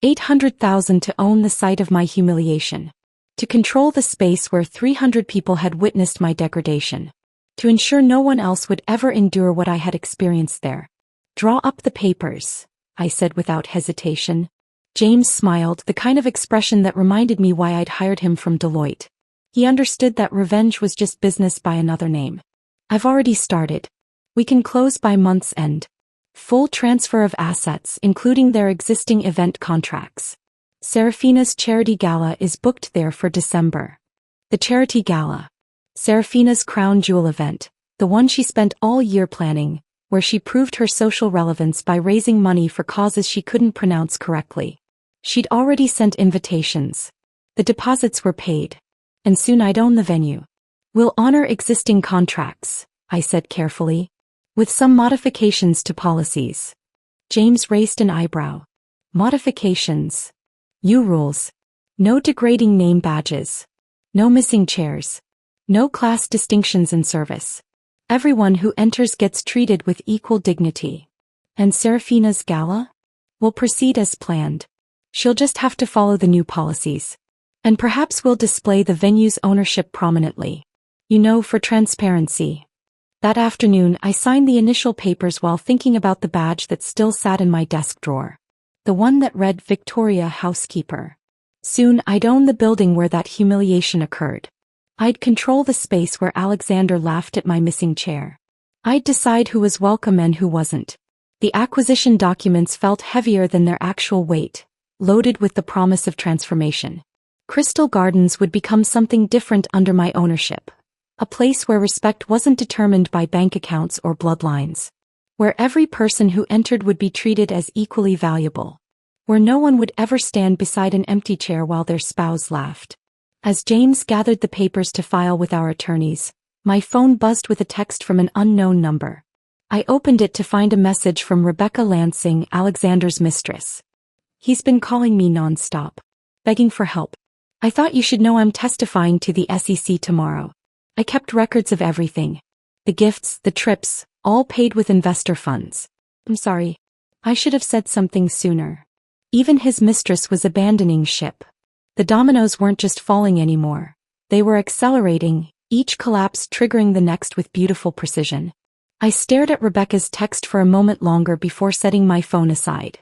$800,000 to own the site of my humiliation. To control the space where 300 people had witnessed my degradation. To ensure no one else would ever endure what I had experienced there. Draw up the papers, I said without hesitation. James smiled, the kind of expression that reminded me why I'd hired him from Deloitte. He understood that revenge was just business by another name. I've already started. We can close by month's end. Full transfer of assets, including their existing event contracts. Serafina's charity gala is booked there for December. The charity gala. Serafina's crown jewel event, the one she spent all year planning, where she proved her social relevance by raising money for causes she couldn't pronounce correctly. She'd already sent invitations. The deposits were paid. And soon I'd own the venue. We'll honor existing contracts, I said carefully. With some modifications to policies. James raised an eyebrow. Modifications. You rules. No degrading name badges. No missing chairs. No class distinctions in service. Everyone who enters gets treated with equal dignity. And Serafina's gala? Will proceed as planned. She'll just have to follow the new policies. And perhaps we'll display the venue's ownership prominently. You know, for transparency. That afternoon I signed the initial papers while thinking about the badge that still sat in my desk drawer. The one that read Victoria Housekeeper. Soon I'd own the building where that humiliation occurred. I'd control the space where Alexander laughed at my missing chair. I'd decide who was welcome and who wasn't. The acquisition documents felt heavier than their actual weight, loaded with the promise of transformation. Crystal Gardens would become something different under my ownership. A place where respect wasn't determined by bank accounts or bloodlines. Where every person who entered would be treated as equally valuable. Where no one would ever stand beside an empty chair while their spouse laughed. As James gathered the papers to file with our attorneys, my phone buzzed with a text from an unknown number. I opened it to find a message from Rebecca Lansing, Alexander's mistress. He's been calling me non-stop. Begging for help. I thought you should know I'm testifying to the SEC tomorrow. I kept records of everything. The gifts, the trips, all paid with investor funds. I'm sorry. I should have said something sooner. Even his mistress was abandoning ship. The dominoes weren't just falling anymore. They were accelerating, each collapse triggering the next with beautiful precision. I stared at Rebecca's text for a moment longer before setting my phone aside.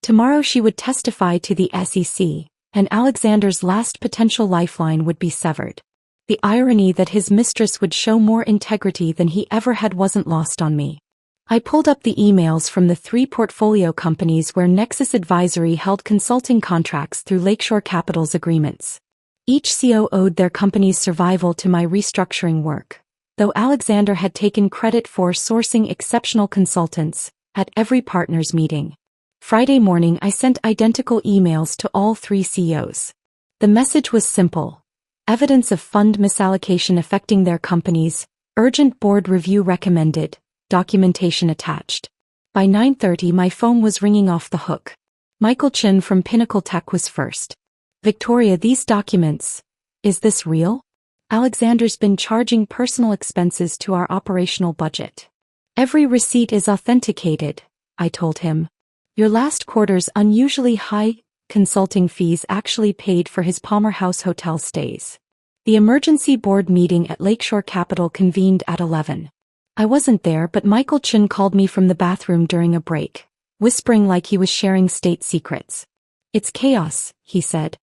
Tomorrow she would testify to the SEC, and Alexander's last potential lifeline would be severed. The irony that his mistress would show more integrity than he ever had wasn't lost on me. I pulled up the emails from the 3 portfolio companies where Nexus Advisory held consulting contracts through Lakeshore Capital's agreements. Each CO owed their company's survival to my restructuring work, though Alexander had taken credit for sourcing exceptional consultants at every partners meeting. Friday morning I sent identical emails to all 3 CEOs. The message was simple. Evidence of fund misallocation affecting their companies, urgent board review recommended, documentation attached. By 9:30 my phone was ringing off the hook. Michael Chin from Pinnacle Tech was first. Victoria, these documents, is this real? Alexander's been charging personal expenses to our operational budget. Every receipt is authenticated, I told him. Your last quarter's unusually high consulting fees actually paid for his Palmer House hotel stays. The emergency board meeting at Lakeshore Capital convened at 11. I wasn't there, but Michael Chin called me from the bathroom during a break, whispering like he was sharing state secrets. It's chaos, he said.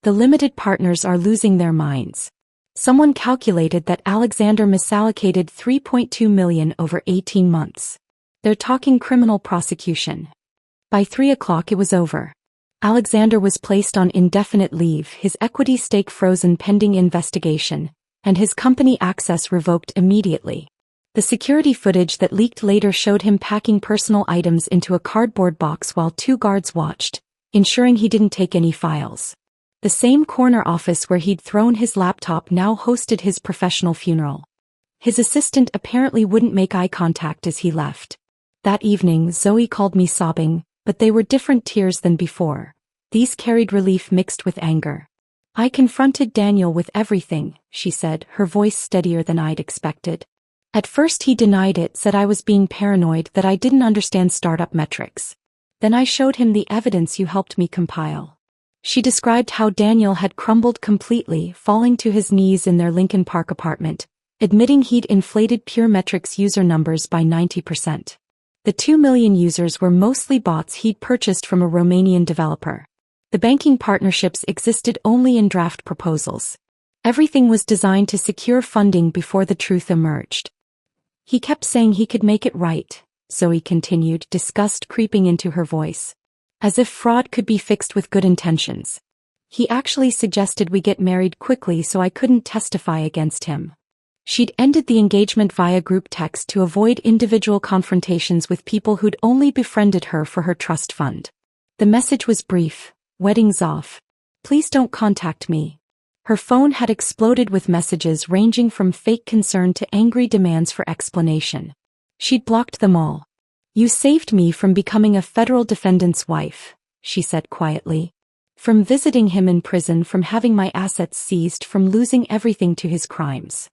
The limited partners are losing their minds. Someone calculated that Alexander misallocated $3.2 million over 18 months. They're talking criminal prosecution. By 3 o'clock it was over. Alexander was placed on indefinite leave, his equity stake frozen pending investigation, and his company access revoked immediately. The security footage that leaked later showed him packing personal items into a cardboard box while 2 guards watched, ensuring he didn't take any files. The same corner office where he'd thrown his laptop now hosted his professional funeral. His assistant apparently wouldn't make eye contact as he left. That evening Zoe called me sobbing, but they were different tears than before. These carried relief mixed with anger. I confronted Daniel with everything, she said, her voice steadier than I'd expected. At first he denied it, said I was being paranoid, that I didn't understand startup metrics. Then I showed him the evidence you helped me compile. She described how Daniel had crumbled completely, falling to his knees in their Lincoln Park apartment, admitting he'd inflated Pure Metrics user numbers by 90%. The 2 million users were mostly bots he'd purchased from a Romanian developer. The banking partnerships existed only in draft proposals. Everything was designed to secure funding before the truth emerged. He kept saying he could make it right, Zoe continued, disgust creeping into her voice. As if fraud could be fixed with good intentions. He actually suggested we get married quickly so I couldn't testify against him. She'd ended the engagement via group text to avoid individual confrontations with people who'd only befriended her for her trust fund. The message was brief: wedding's off. Please don't contact me. Her phone had exploded with messages ranging from fake concern to angry demands for explanation. She'd blocked them all. You saved me from becoming a federal defendant's wife, she said quietly. From visiting him in prison, from having my assets seized, from losing everything to his crimes.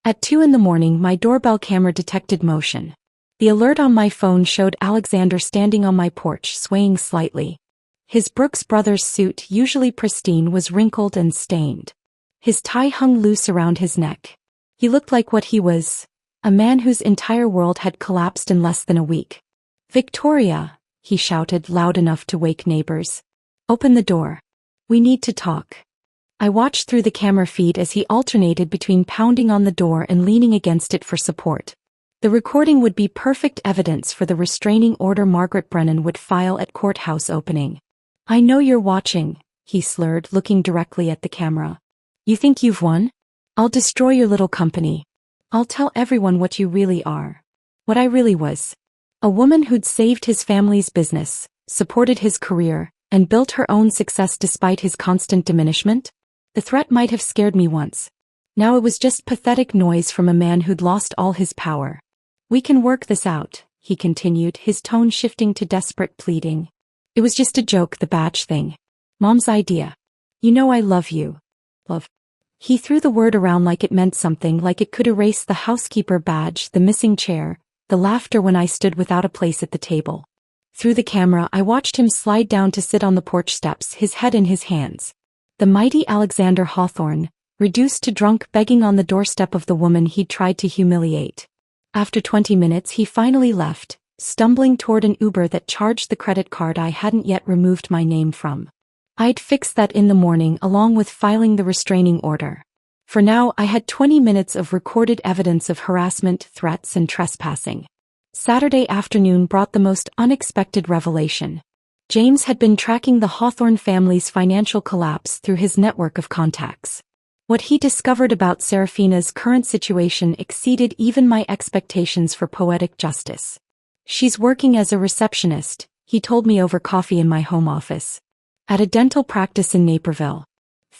At 2 in the morning my doorbell camera detected motion. The alert on my phone showed Alexander standing on my porch, swaying slightly. His Brooks Brothers suit, usually pristine, was wrinkled and stained. His tie hung loose around his neck. He looked like what he was, a man whose entire world had collapsed in less than a week. Victoria, he shouted loud enough to wake neighbors. Open the door. We need to talk. I watched through the camera feed as he alternated between pounding on the door and leaning against it for support. The recording would be perfect evidence for the restraining order Margaret Brennan would file at courthouse opening. I know you're watching, he slurred, looking directly at the camera. You think you've won? I'll destroy your little company. I'll tell everyone what you really are. What I really was. A woman who'd saved his family's business, supported his career, and built her own success despite his constant diminishment? The threat might have scared me once. Now it was just pathetic noise from a man who'd lost all his power. We can work this out, he continued, his tone shifting to desperate pleading. It was just a joke, the badge thing. Mom's idea. You know I love you. Love. He threw the word around like it meant something, like it could erase the housekeeper badge, the missing chair, the laughter when I stood without a place at the table. Through the camera I watched him slide down to sit on the porch steps, his head in his hands. The mighty Alexander Hawthorne, reduced to drunk, begging on the doorstep of the woman he'd tried to humiliate. After 20 minutes he finally left, stumbling toward an Uber that charged the credit card I hadn't yet removed my name from. I'd fixed that in the morning along with filing the restraining order. For now, I had 20 minutes of recorded evidence of harassment, threats, and trespassing. Saturday afternoon brought the most unexpected revelation. James had been tracking the Hawthorne family's financial collapse through his network of contacts. What he discovered about Serafina's current situation exceeded even my expectations for poetic justice. She's working as a receptionist, he told me over coffee in my home office. At a dental practice in Naperville.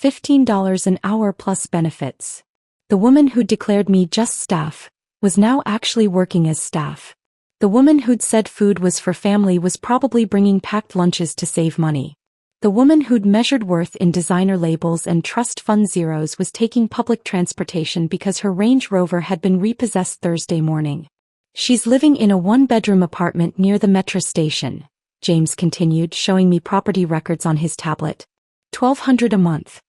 $15 an hour plus benefits. The woman who'd declared me just staff was now actually working as staff. The woman who'd said food was for family was probably bringing packed lunches to save money. The woman who'd measured worth in designer labels and trust fund zeros was taking public transportation because her Range Rover had been repossessed Thursday morning. She's living in a one-bedroom apartment near the metro station, James continued, showing me property records on his tablet. $1,200 a month.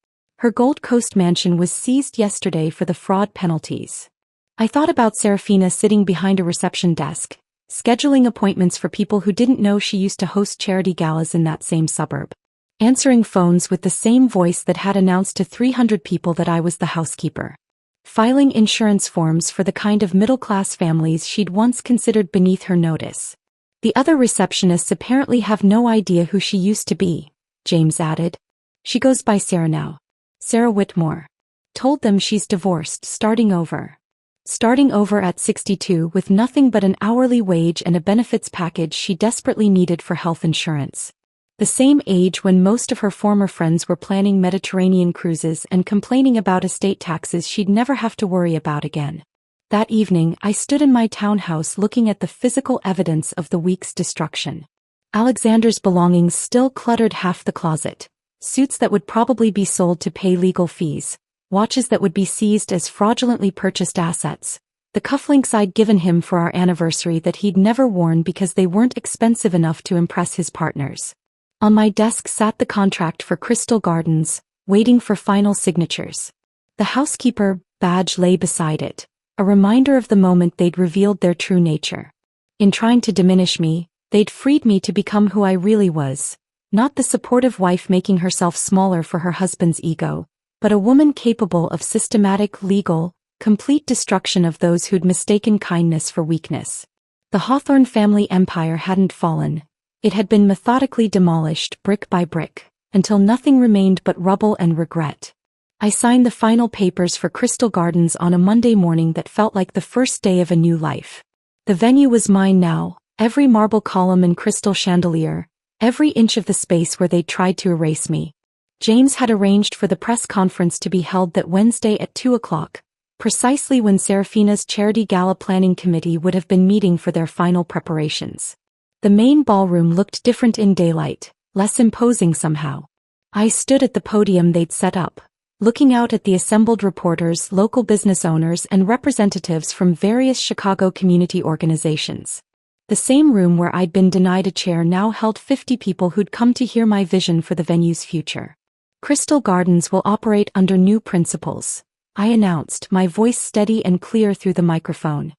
Her Gold Coast mansion was seized yesterday for the fraud penalties. I thought about Serafina sitting behind a reception desk, scheduling appointments for people who didn't know she used to host charity galas in that same suburb. Answering phones with the same voice that had announced to 300 people that I was the housekeeper. Filing insurance forms for the kind of middle-class families she'd once considered beneath her notice. The other receptionists apparently have no idea who she used to be, James added. She goes by Sarah now. Sarah Whitmore. Told them she's divorced, starting over. Starting over at 62 with nothing but an hourly wage and a benefits package she desperately needed for health insurance. The same age when most of her former friends were planning Mediterranean cruises and complaining about estate taxes she'd never have to worry about again. That evening, I stood in my townhouse looking at the physical evidence of the week's destruction. Alexander's belongings still cluttered half the closet. Suits that would probably be sold to pay legal fees. Watches that would be seized as fraudulently purchased assets. The cufflinks I'd given him for our anniversary that he'd never worn because they weren't expensive enough to impress his partners. On my desk sat the contract for Crystal Gardens, waiting for final signatures. The housekeeper badge lay beside it, a reminder of the moment they'd revealed their true nature. In trying to diminish me, they'd freed me to become who I really was, not the supportive wife making herself smaller for her husband's ego, but a woman capable of systematic, legal, complete destruction of those who'd mistaken kindness for weakness. The Hawthorne family empire hadn't fallen. It had been methodically demolished brick by brick, until nothing remained but rubble and regret. I signed the final papers for Crystal Gardens on a Monday morning that felt like the first day of a new life. The venue was mine now, every marble column and crystal chandelier, every inch of the space where they'd tried to erase me. James had arranged for the press conference to be held that Wednesday at 2 o'clock, precisely when Serafina's charity gala planning committee would have been meeting for their final preparations. The main ballroom looked different in daylight, less imposing somehow. I stood at the podium they'd set up, looking out at the assembled reporters, local business owners, and representatives from various Chicago community organizations. The same room where I'd been denied a chair now held 50 people who'd come to hear my vision for the venue's future. Crystal Gardens will operate under new principles, I announced, my voice steady and clear through the microphone.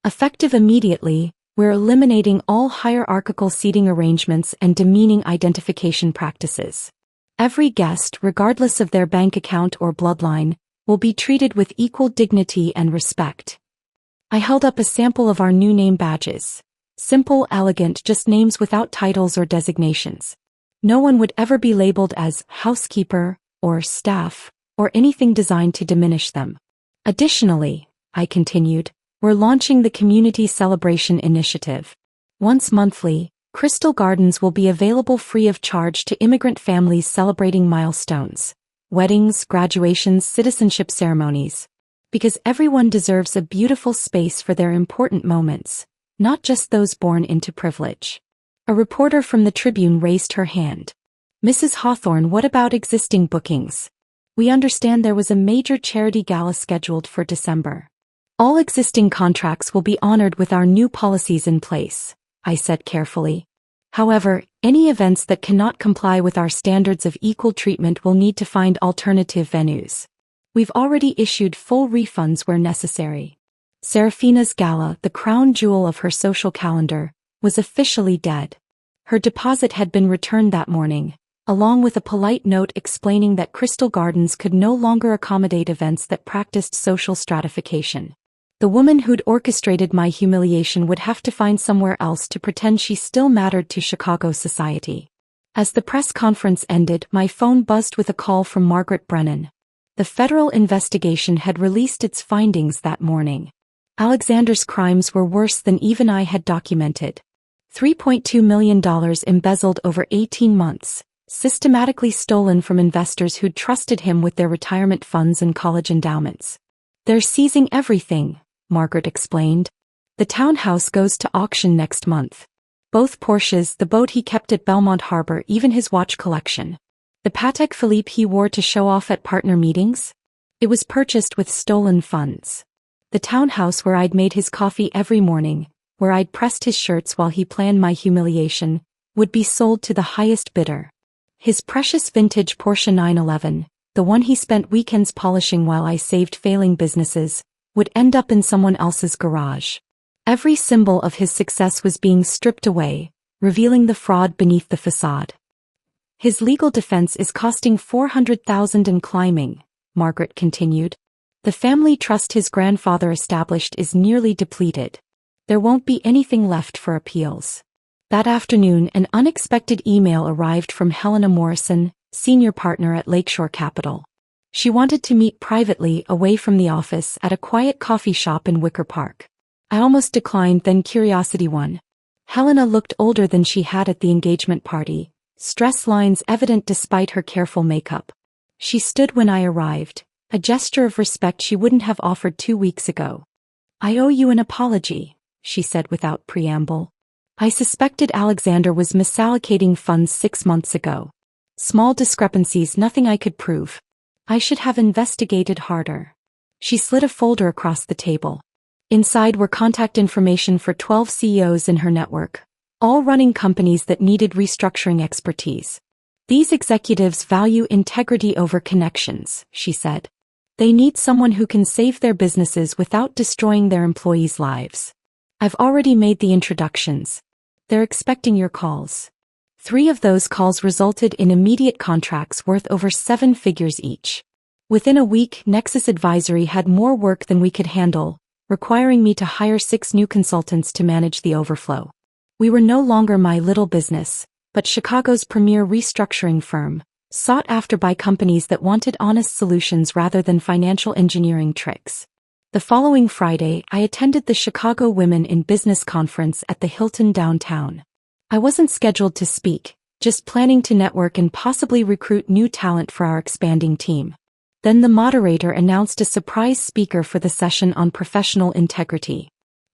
Effective immediately, we're eliminating all hierarchical seating arrangements and demeaning identification practices. Every guest, regardless of their bank account or bloodline, will be treated with equal dignity and respect. I held up a sample of our new name badges. Simple, elegant, just names without titles or designations. No one would ever be labeled as housekeeper or staff or anything designed to diminish them. Additionally, I continued, we're launching the Community Celebration Initiative. Once monthly, Crystal Gardens will be available free of charge to immigrant families celebrating milestones, weddings, graduations, citizenship ceremonies. Because everyone deserves a beautiful space for their important moments, not just those born into privilege. A reporter from the Tribune raised her hand. Mrs. Hawthorne, what about existing bookings? We understand there was a major charity gala scheduled for December. All existing contracts will be honored with our new policies in place, I said carefully. However, any events that cannot comply with our standards of equal treatment will need to find alternative venues. We've already issued full refunds where necessary. Serafina's gala, the crown jewel of her social calendar, was officially dead. Her deposit had been returned that morning, along with a polite note explaining that Crystal Gardens could no longer accommodate events that practiced social stratification. The woman who'd orchestrated my humiliation would have to find somewhere else to pretend she still mattered to Chicago society. As the press conference ended, my phone buzzed with a call from Margaret Brennan. The federal investigation had released its findings that morning. Alexander's crimes were worse than even I had documented. $3.2 million embezzled over 18 months, systematically stolen from investors who'd trusted him with their retirement funds and college endowments. "They're seizing everything," Margaret explained. "The townhouse goes to auction next month. Both Porsches, the boat he kept at Belmont Harbor, even his watch collection. The Patek Philippe he wore to show off at partner meetings? It was purchased with stolen funds. The townhouse where I'd made his coffee every morning, where I'd pressed his shirts while he planned my humiliation, would be sold to the highest bidder. His precious vintage Porsche 911, the one he spent weekends polishing while I saved failing businesses, would end up in someone else's garage. Every symbol of his success was being stripped away, revealing the fraud beneath the facade. His legal defense is costing $400,000 and climbing," Margaret continued. "The family trust his grandfather established is nearly depleted. There won't be anything left for appeals." That afternoon, an unexpected email arrived from Helena Morrison, senior partner at Lakeshore Capital. She wanted to meet privately away from the office at a quiet coffee shop in Wicker Park. I almost declined, then curiosity won. Helena looked older than she had at the engagement party, stress lines evident despite her careful makeup. She stood when I arrived, a gesture of respect she wouldn't have offered 2 weeks ago. "I owe you an apology," she said without preamble. "I suspected Alexander was misallocating funds 6 months ago. Small discrepancies, nothing I could prove. I should have investigated harder." She slid a folder across the table. Inside were contact information for 12 CEOs in her network, all running companies that needed restructuring expertise. "These executives value integrity over connections," she said. "They need someone who can save their businesses without destroying their employees' lives. I've already made the introductions. They're expecting your calls." 3 of those calls resulted in immediate contracts worth over 7 figures each. Within a week, Nexus Advisory had more work than we could handle, requiring me to hire 6 new consultants to manage the overflow. We were no longer my little business, but Chicago's premier restructuring firm, sought after by companies that wanted honest solutions rather than financial engineering tricks. The following Friday, I attended the Chicago Women in Business Conference at the Hilton downtown. I wasn't scheduled to speak, just planning to network and possibly recruit new talent for our expanding team. Then the moderator announced a surprise speaker for the session on professional integrity.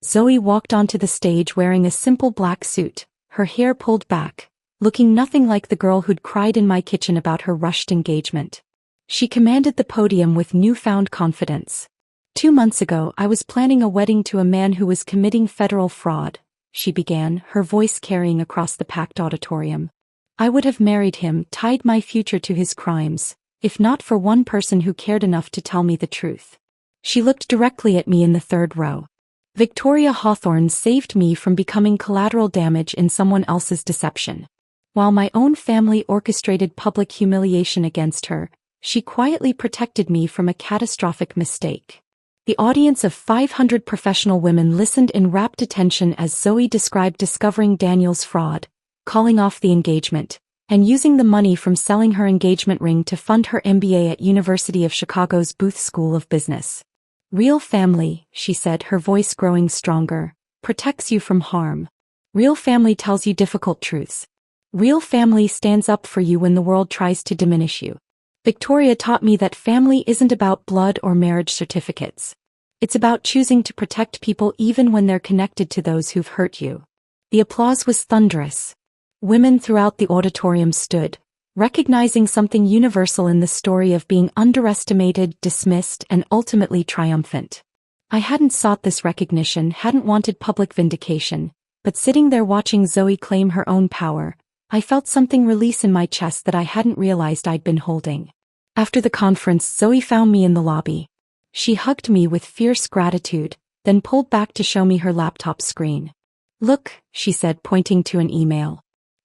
Zoe walked onto the stage wearing a simple black suit, her hair pulled back, looking nothing like the girl who'd cried in my kitchen about her rushed engagement. She commanded the podium with newfound confidence. 2 months ago, I was planning a wedding to a man who was committing federal fraud, she began, her voice carrying across the packed auditorium. I would have married him, tied my future to his crimes, if not for one person who cared enough to tell me the truth. She looked directly at me in the 3rd row. Victoria Hawthorne saved me from becoming collateral damage in someone else's deception. While my own family orchestrated public humiliation against her, she quietly protected me from a catastrophic mistake. The audience of 500 professional women listened in rapt attention as Zoe described discovering Daniel's fraud, calling off the engagement, and using the money from selling her engagement ring to fund her MBA at University of Chicago's Booth School of Business. "Real family," she said, her voice growing stronger, "protects you from harm. Real family tells you difficult truths. Real family stands up for you when the world tries to diminish you. Victoria taught me that family isn't about blood or marriage certificates. It's about choosing to protect people even when they're connected to those who've hurt you." The applause was thunderous. Women throughout the auditorium stood, recognizing something universal in the story of being underestimated, dismissed, and ultimately triumphant. I hadn't sought this recognition, hadn't wanted public vindication, but sitting there watching Zoe claim her own power, I felt something release in my chest that I hadn't realized I'd been holding. After the conference, Zoe found me in the lobby. She hugged me with fierce gratitude, then pulled back to show me her laptop screen. "Look," she said, pointing to an email.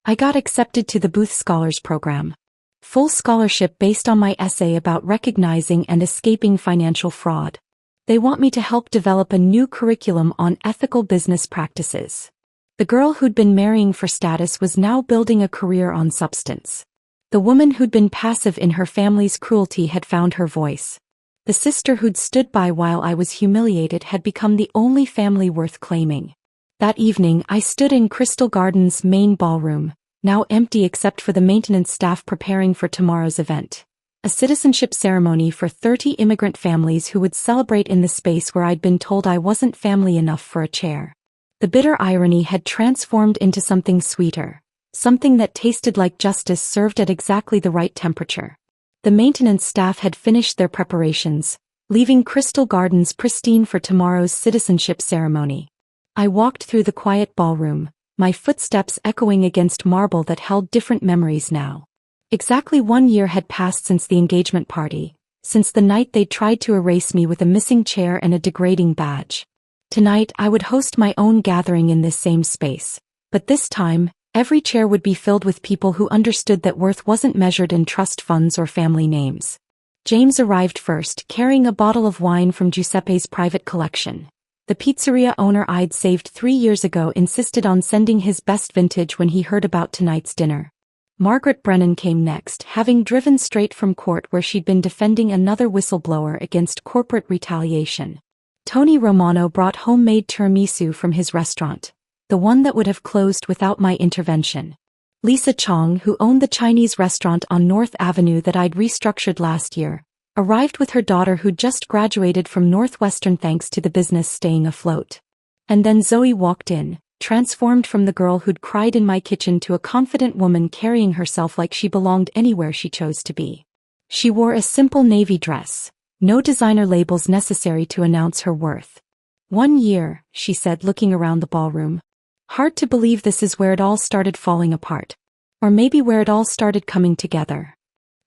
I got accepted to the Booth Scholars Program. Full scholarship based on my essay about recognizing and escaping financial fraud. They want me to help develop a new curriculum on ethical business practices. The girl who'd been marrying for status was now building a career on substance. The woman who'd been passive in her family's cruelty had found her voice. The sister who'd stood by while I was humiliated had become the only family worth claiming. That evening I stood in Crystal Garden's main ballroom, now empty except for the maintenance staff preparing for tomorrow's event. A citizenship ceremony for 30 immigrant families who would celebrate in the space where I'd been told I wasn't family enough for a chair. The bitter irony had transformed into something sweeter, something that tasted like justice served at exactly the right temperature. The maintenance staff had finished their preparations, leaving Crystal Gardens pristine for tomorrow's citizenship ceremony. I walked through the quiet ballroom, my footsteps echoing against marble that held different memories now. Exactly 1 year had passed since the engagement party, since the night they'd tried to erase me with a missing chair and a degrading badge. Tonight I would host my own gathering in this same space, but this time, every chair would be filled with people who understood that worth wasn't measured in trust funds or family names. James arrived first, carrying a bottle of wine from Giuseppe's private collection. The pizzeria owner I'd saved 3 years ago insisted on sending his best vintage when he heard about tonight's dinner. Margaret Brennan came next, having driven straight from court where she'd been defending another whistleblower against corporate retaliation. Tony Romano brought homemade tiramisu from his restaurant, the one that would have closed without my intervention. Lisa Chong, who owned the Chinese restaurant on North Avenue that I'd restructured last year, arrived with her daughter who'd just graduated from Northwestern thanks to the business staying afloat. And then Zoe walked in, transformed from the girl who'd cried in my kitchen to a confident woman carrying herself like she belonged anywhere she chose to be. She wore a simple navy dress, no designer labels necessary to announce her worth. 1 year, she said, looking around the ballroom. Hard to believe this is where it all started falling apart. Or maybe where it all started coming together.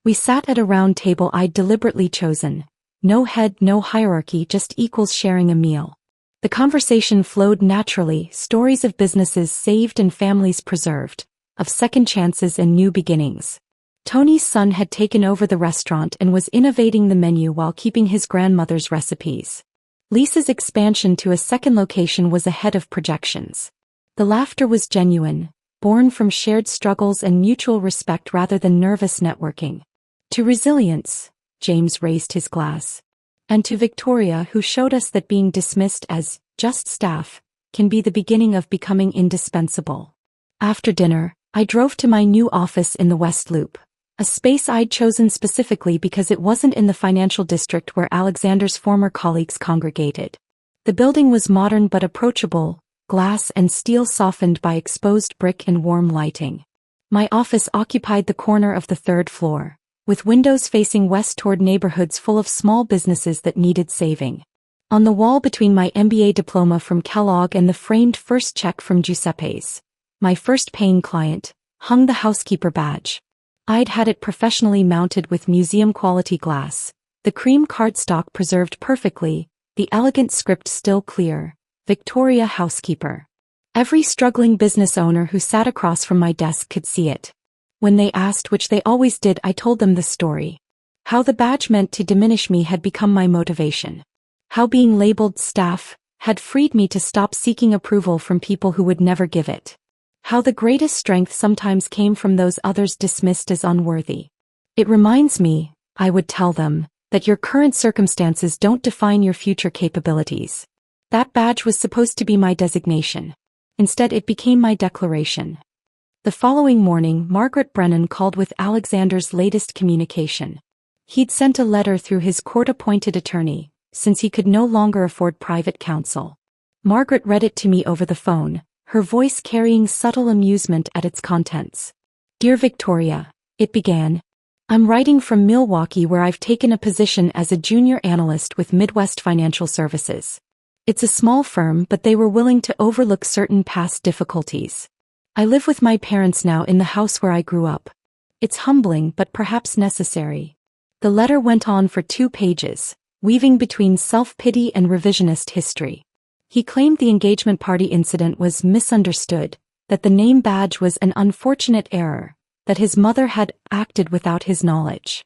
We sat at a round table I'd deliberately chosen. No head, no hierarchy, just equals sharing a meal. The conversation flowed naturally, stories of businesses saved and families preserved, of second chances and new beginnings. Tony's son had taken over the restaurant and was innovating the menu while keeping his grandmother's recipes. Lisa's expansion to a second location was ahead of projections. The laughter was genuine, born from shared struggles and mutual respect rather than nervous networking. To resilience, James raised his glass. And to Victoria, who showed us that being dismissed as just staff can be the beginning of becoming indispensable. After dinner, I drove to my new office in the West Loop, a space I'd chosen specifically because it wasn't in the financial district where Alexander's former colleagues congregated. The building was modern but approachable, glass and steel softened by exposed brick and warm lighting. My office occupied the corner of the 3rd floor, with windows facing west toward neighborhoods full of small businesses that needed saving. On the wall between my MBA diploma from Kellogg and the framed first check from Giuseppe's, my first paying client, hung the Housekeeper badge. I'd had it professionally mounted with museum-quality glass, the cream cardstock preserved perfectly, the elegant script still clear, Victoria Housekeeper. Every struggling business owner who sat across from my desk could see it. When they asked, which they always did, I told them the story. How the badge meant to diminish me had become my motivation. How being labeled staff had freed me to stop seeking approval from people who would never give it. How the greatest strength sometimes came from those others dismissed as unworthy. It reminds me, I would tell them, that your current circumstances don't define your future capabilities. That badge was supposed to be my designation. Instead, it became my declaration. The following morning, Margaret Brennan called with Alexander's latest communication. He'd sent a letter through his court-appointed attorney, since he could no longer afford private counsel. Margaret read it to me over the phone, her voice carrying subtle amusement at its contents. Dear Victoria, it began. I'm writing from Milwaukee where I've taken a position as a junior analyst with Midwest Financial Services. It's a small firm, but they were willing to overlook certain past difficulties. I live with my parents now in the house where I grew up. It's humbling but perhaps necessary. The letter went on for 2 pages, weaving between self-pity and revisionist history. He claimed the engagement party incident was misunderstood, that the name badge was an unfortunate error, that his mother had acted without his knowledge.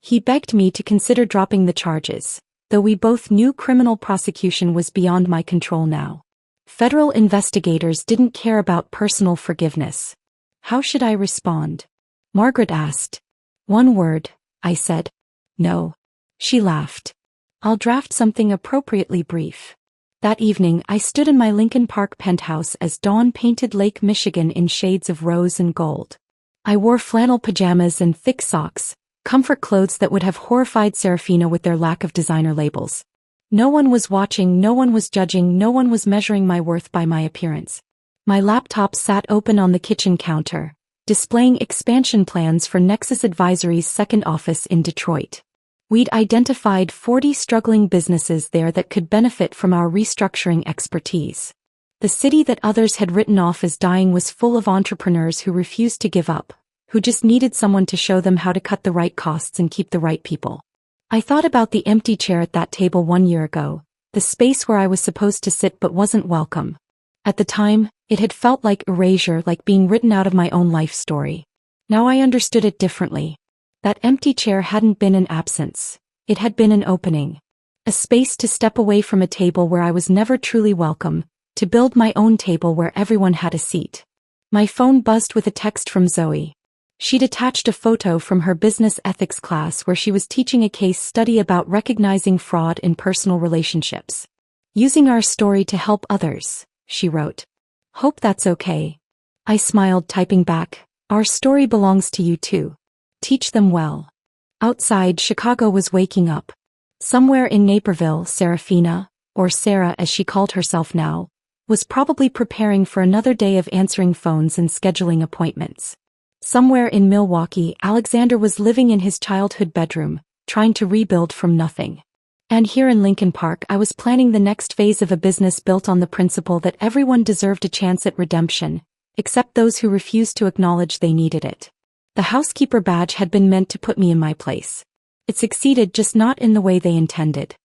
He begged me to consider dropping the charges, though we both knew criminal prosecution was beyond my control now. Federal investigators didn't care about personal forgiveness. How should I respond? Margaret asked. One word, I said. No. She laughed. I'll draft something appropriately brief. That evening I stood in my Lincoln Park penthouse as dawn painted Lake Michigan in shades of rose and gold. I wore flannel pajamas and thick socks, comfort clothes that would have horrified Serafina with their lack of designer labels. No one was watching, no one was judging, no one was measuring my worth by my appearance. My laptop sat open on the kitchen counter, displaying expansion plans for Nexus Advisory's second office in Detroit. We'd identified 40 struggling businesses there that could benefit from our restructuring expertise. The city that others had written off as dying was full of entrepreneurs who refused to give up, who just needed someone to show them how to cut the right costs and keep the right people. I thought about the empty chair at that table 1 year ago, the space where I was supposed to sit but wasn't welcome. At the time, it had felt like erasure, like being written out of my own life story. Now I understood it differently. That empty chair hadn't been an absence. It had been an opening. A space to step away from a table where I was never truly welcome, to build my own table where everyone had a seat. My phone buzzed with a text from Zoe. She'd attached a photo from her business ethics class where she was teaching a case study about recognizing fraud in personal relationships. Using our story to help others, she wrote. Hope that's okay. I smiled, typing back, our story belongs to you too. Teach them well. Outside, Chicago was waking up. Somewhere in Naperville, Serafina, or Sarah as she called herself now, was probably preparing for another day of answering phones and scheduling appointments. Somewhere in Milwaukee, Alexander was living in his childhood bedroom, trying to rebuild from nothing. And here in Lincoln Park, I was planning the next phase of a business built on the principle that everyone deserved a chance at redemption, except those who refused to acknowledge they needed it. The Housekeeper badge had been meant to put me in my place. It succeeded, just not in the way they intended.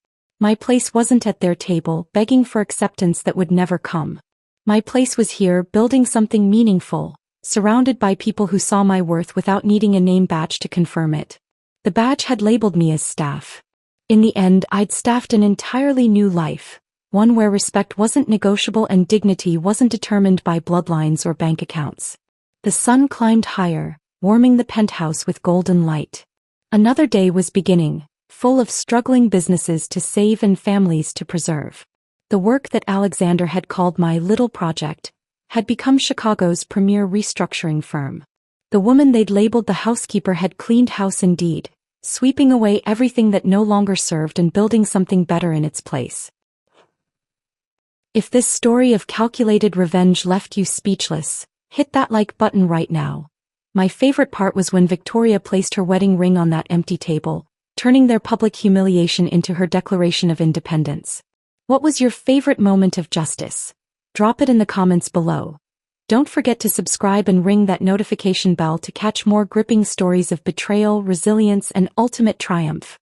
My place wasn't at their table, begging for acceptance that would never come. My place was here, building something meaningful, surrounded by people who saw my worth without needing a name badge to confirm it. The badge had labeled me as staff. In the end, I'd staffed an entirely new life, one where respect wasn't negotiable and dignity wasn't determined by bloodlines or bank accounts. The sun climbed higher, warming the penthouse with golden light. Another day was beginning, full of struggling businesses to save and families to preserve. The work that Alexander had called my little project had become Chicago's premier restructuring firm. The woman they'd labeled the Housekeeper had cleaned house indeed, sweeping away everything that no longer served and building something better in its place. If this story of calculated revenge left you speechless, hit that like button right now. My favorite part was when Victoria placed her wedding ring on that empty table, turning their public humiliation into her Declaration of Independence. What was your favorite moment of justice? Drop it in the comments below. Don't forget to subscribe and ring that notification bell to catch more gripping stories of betrayal, resilience, and ultimate triumph.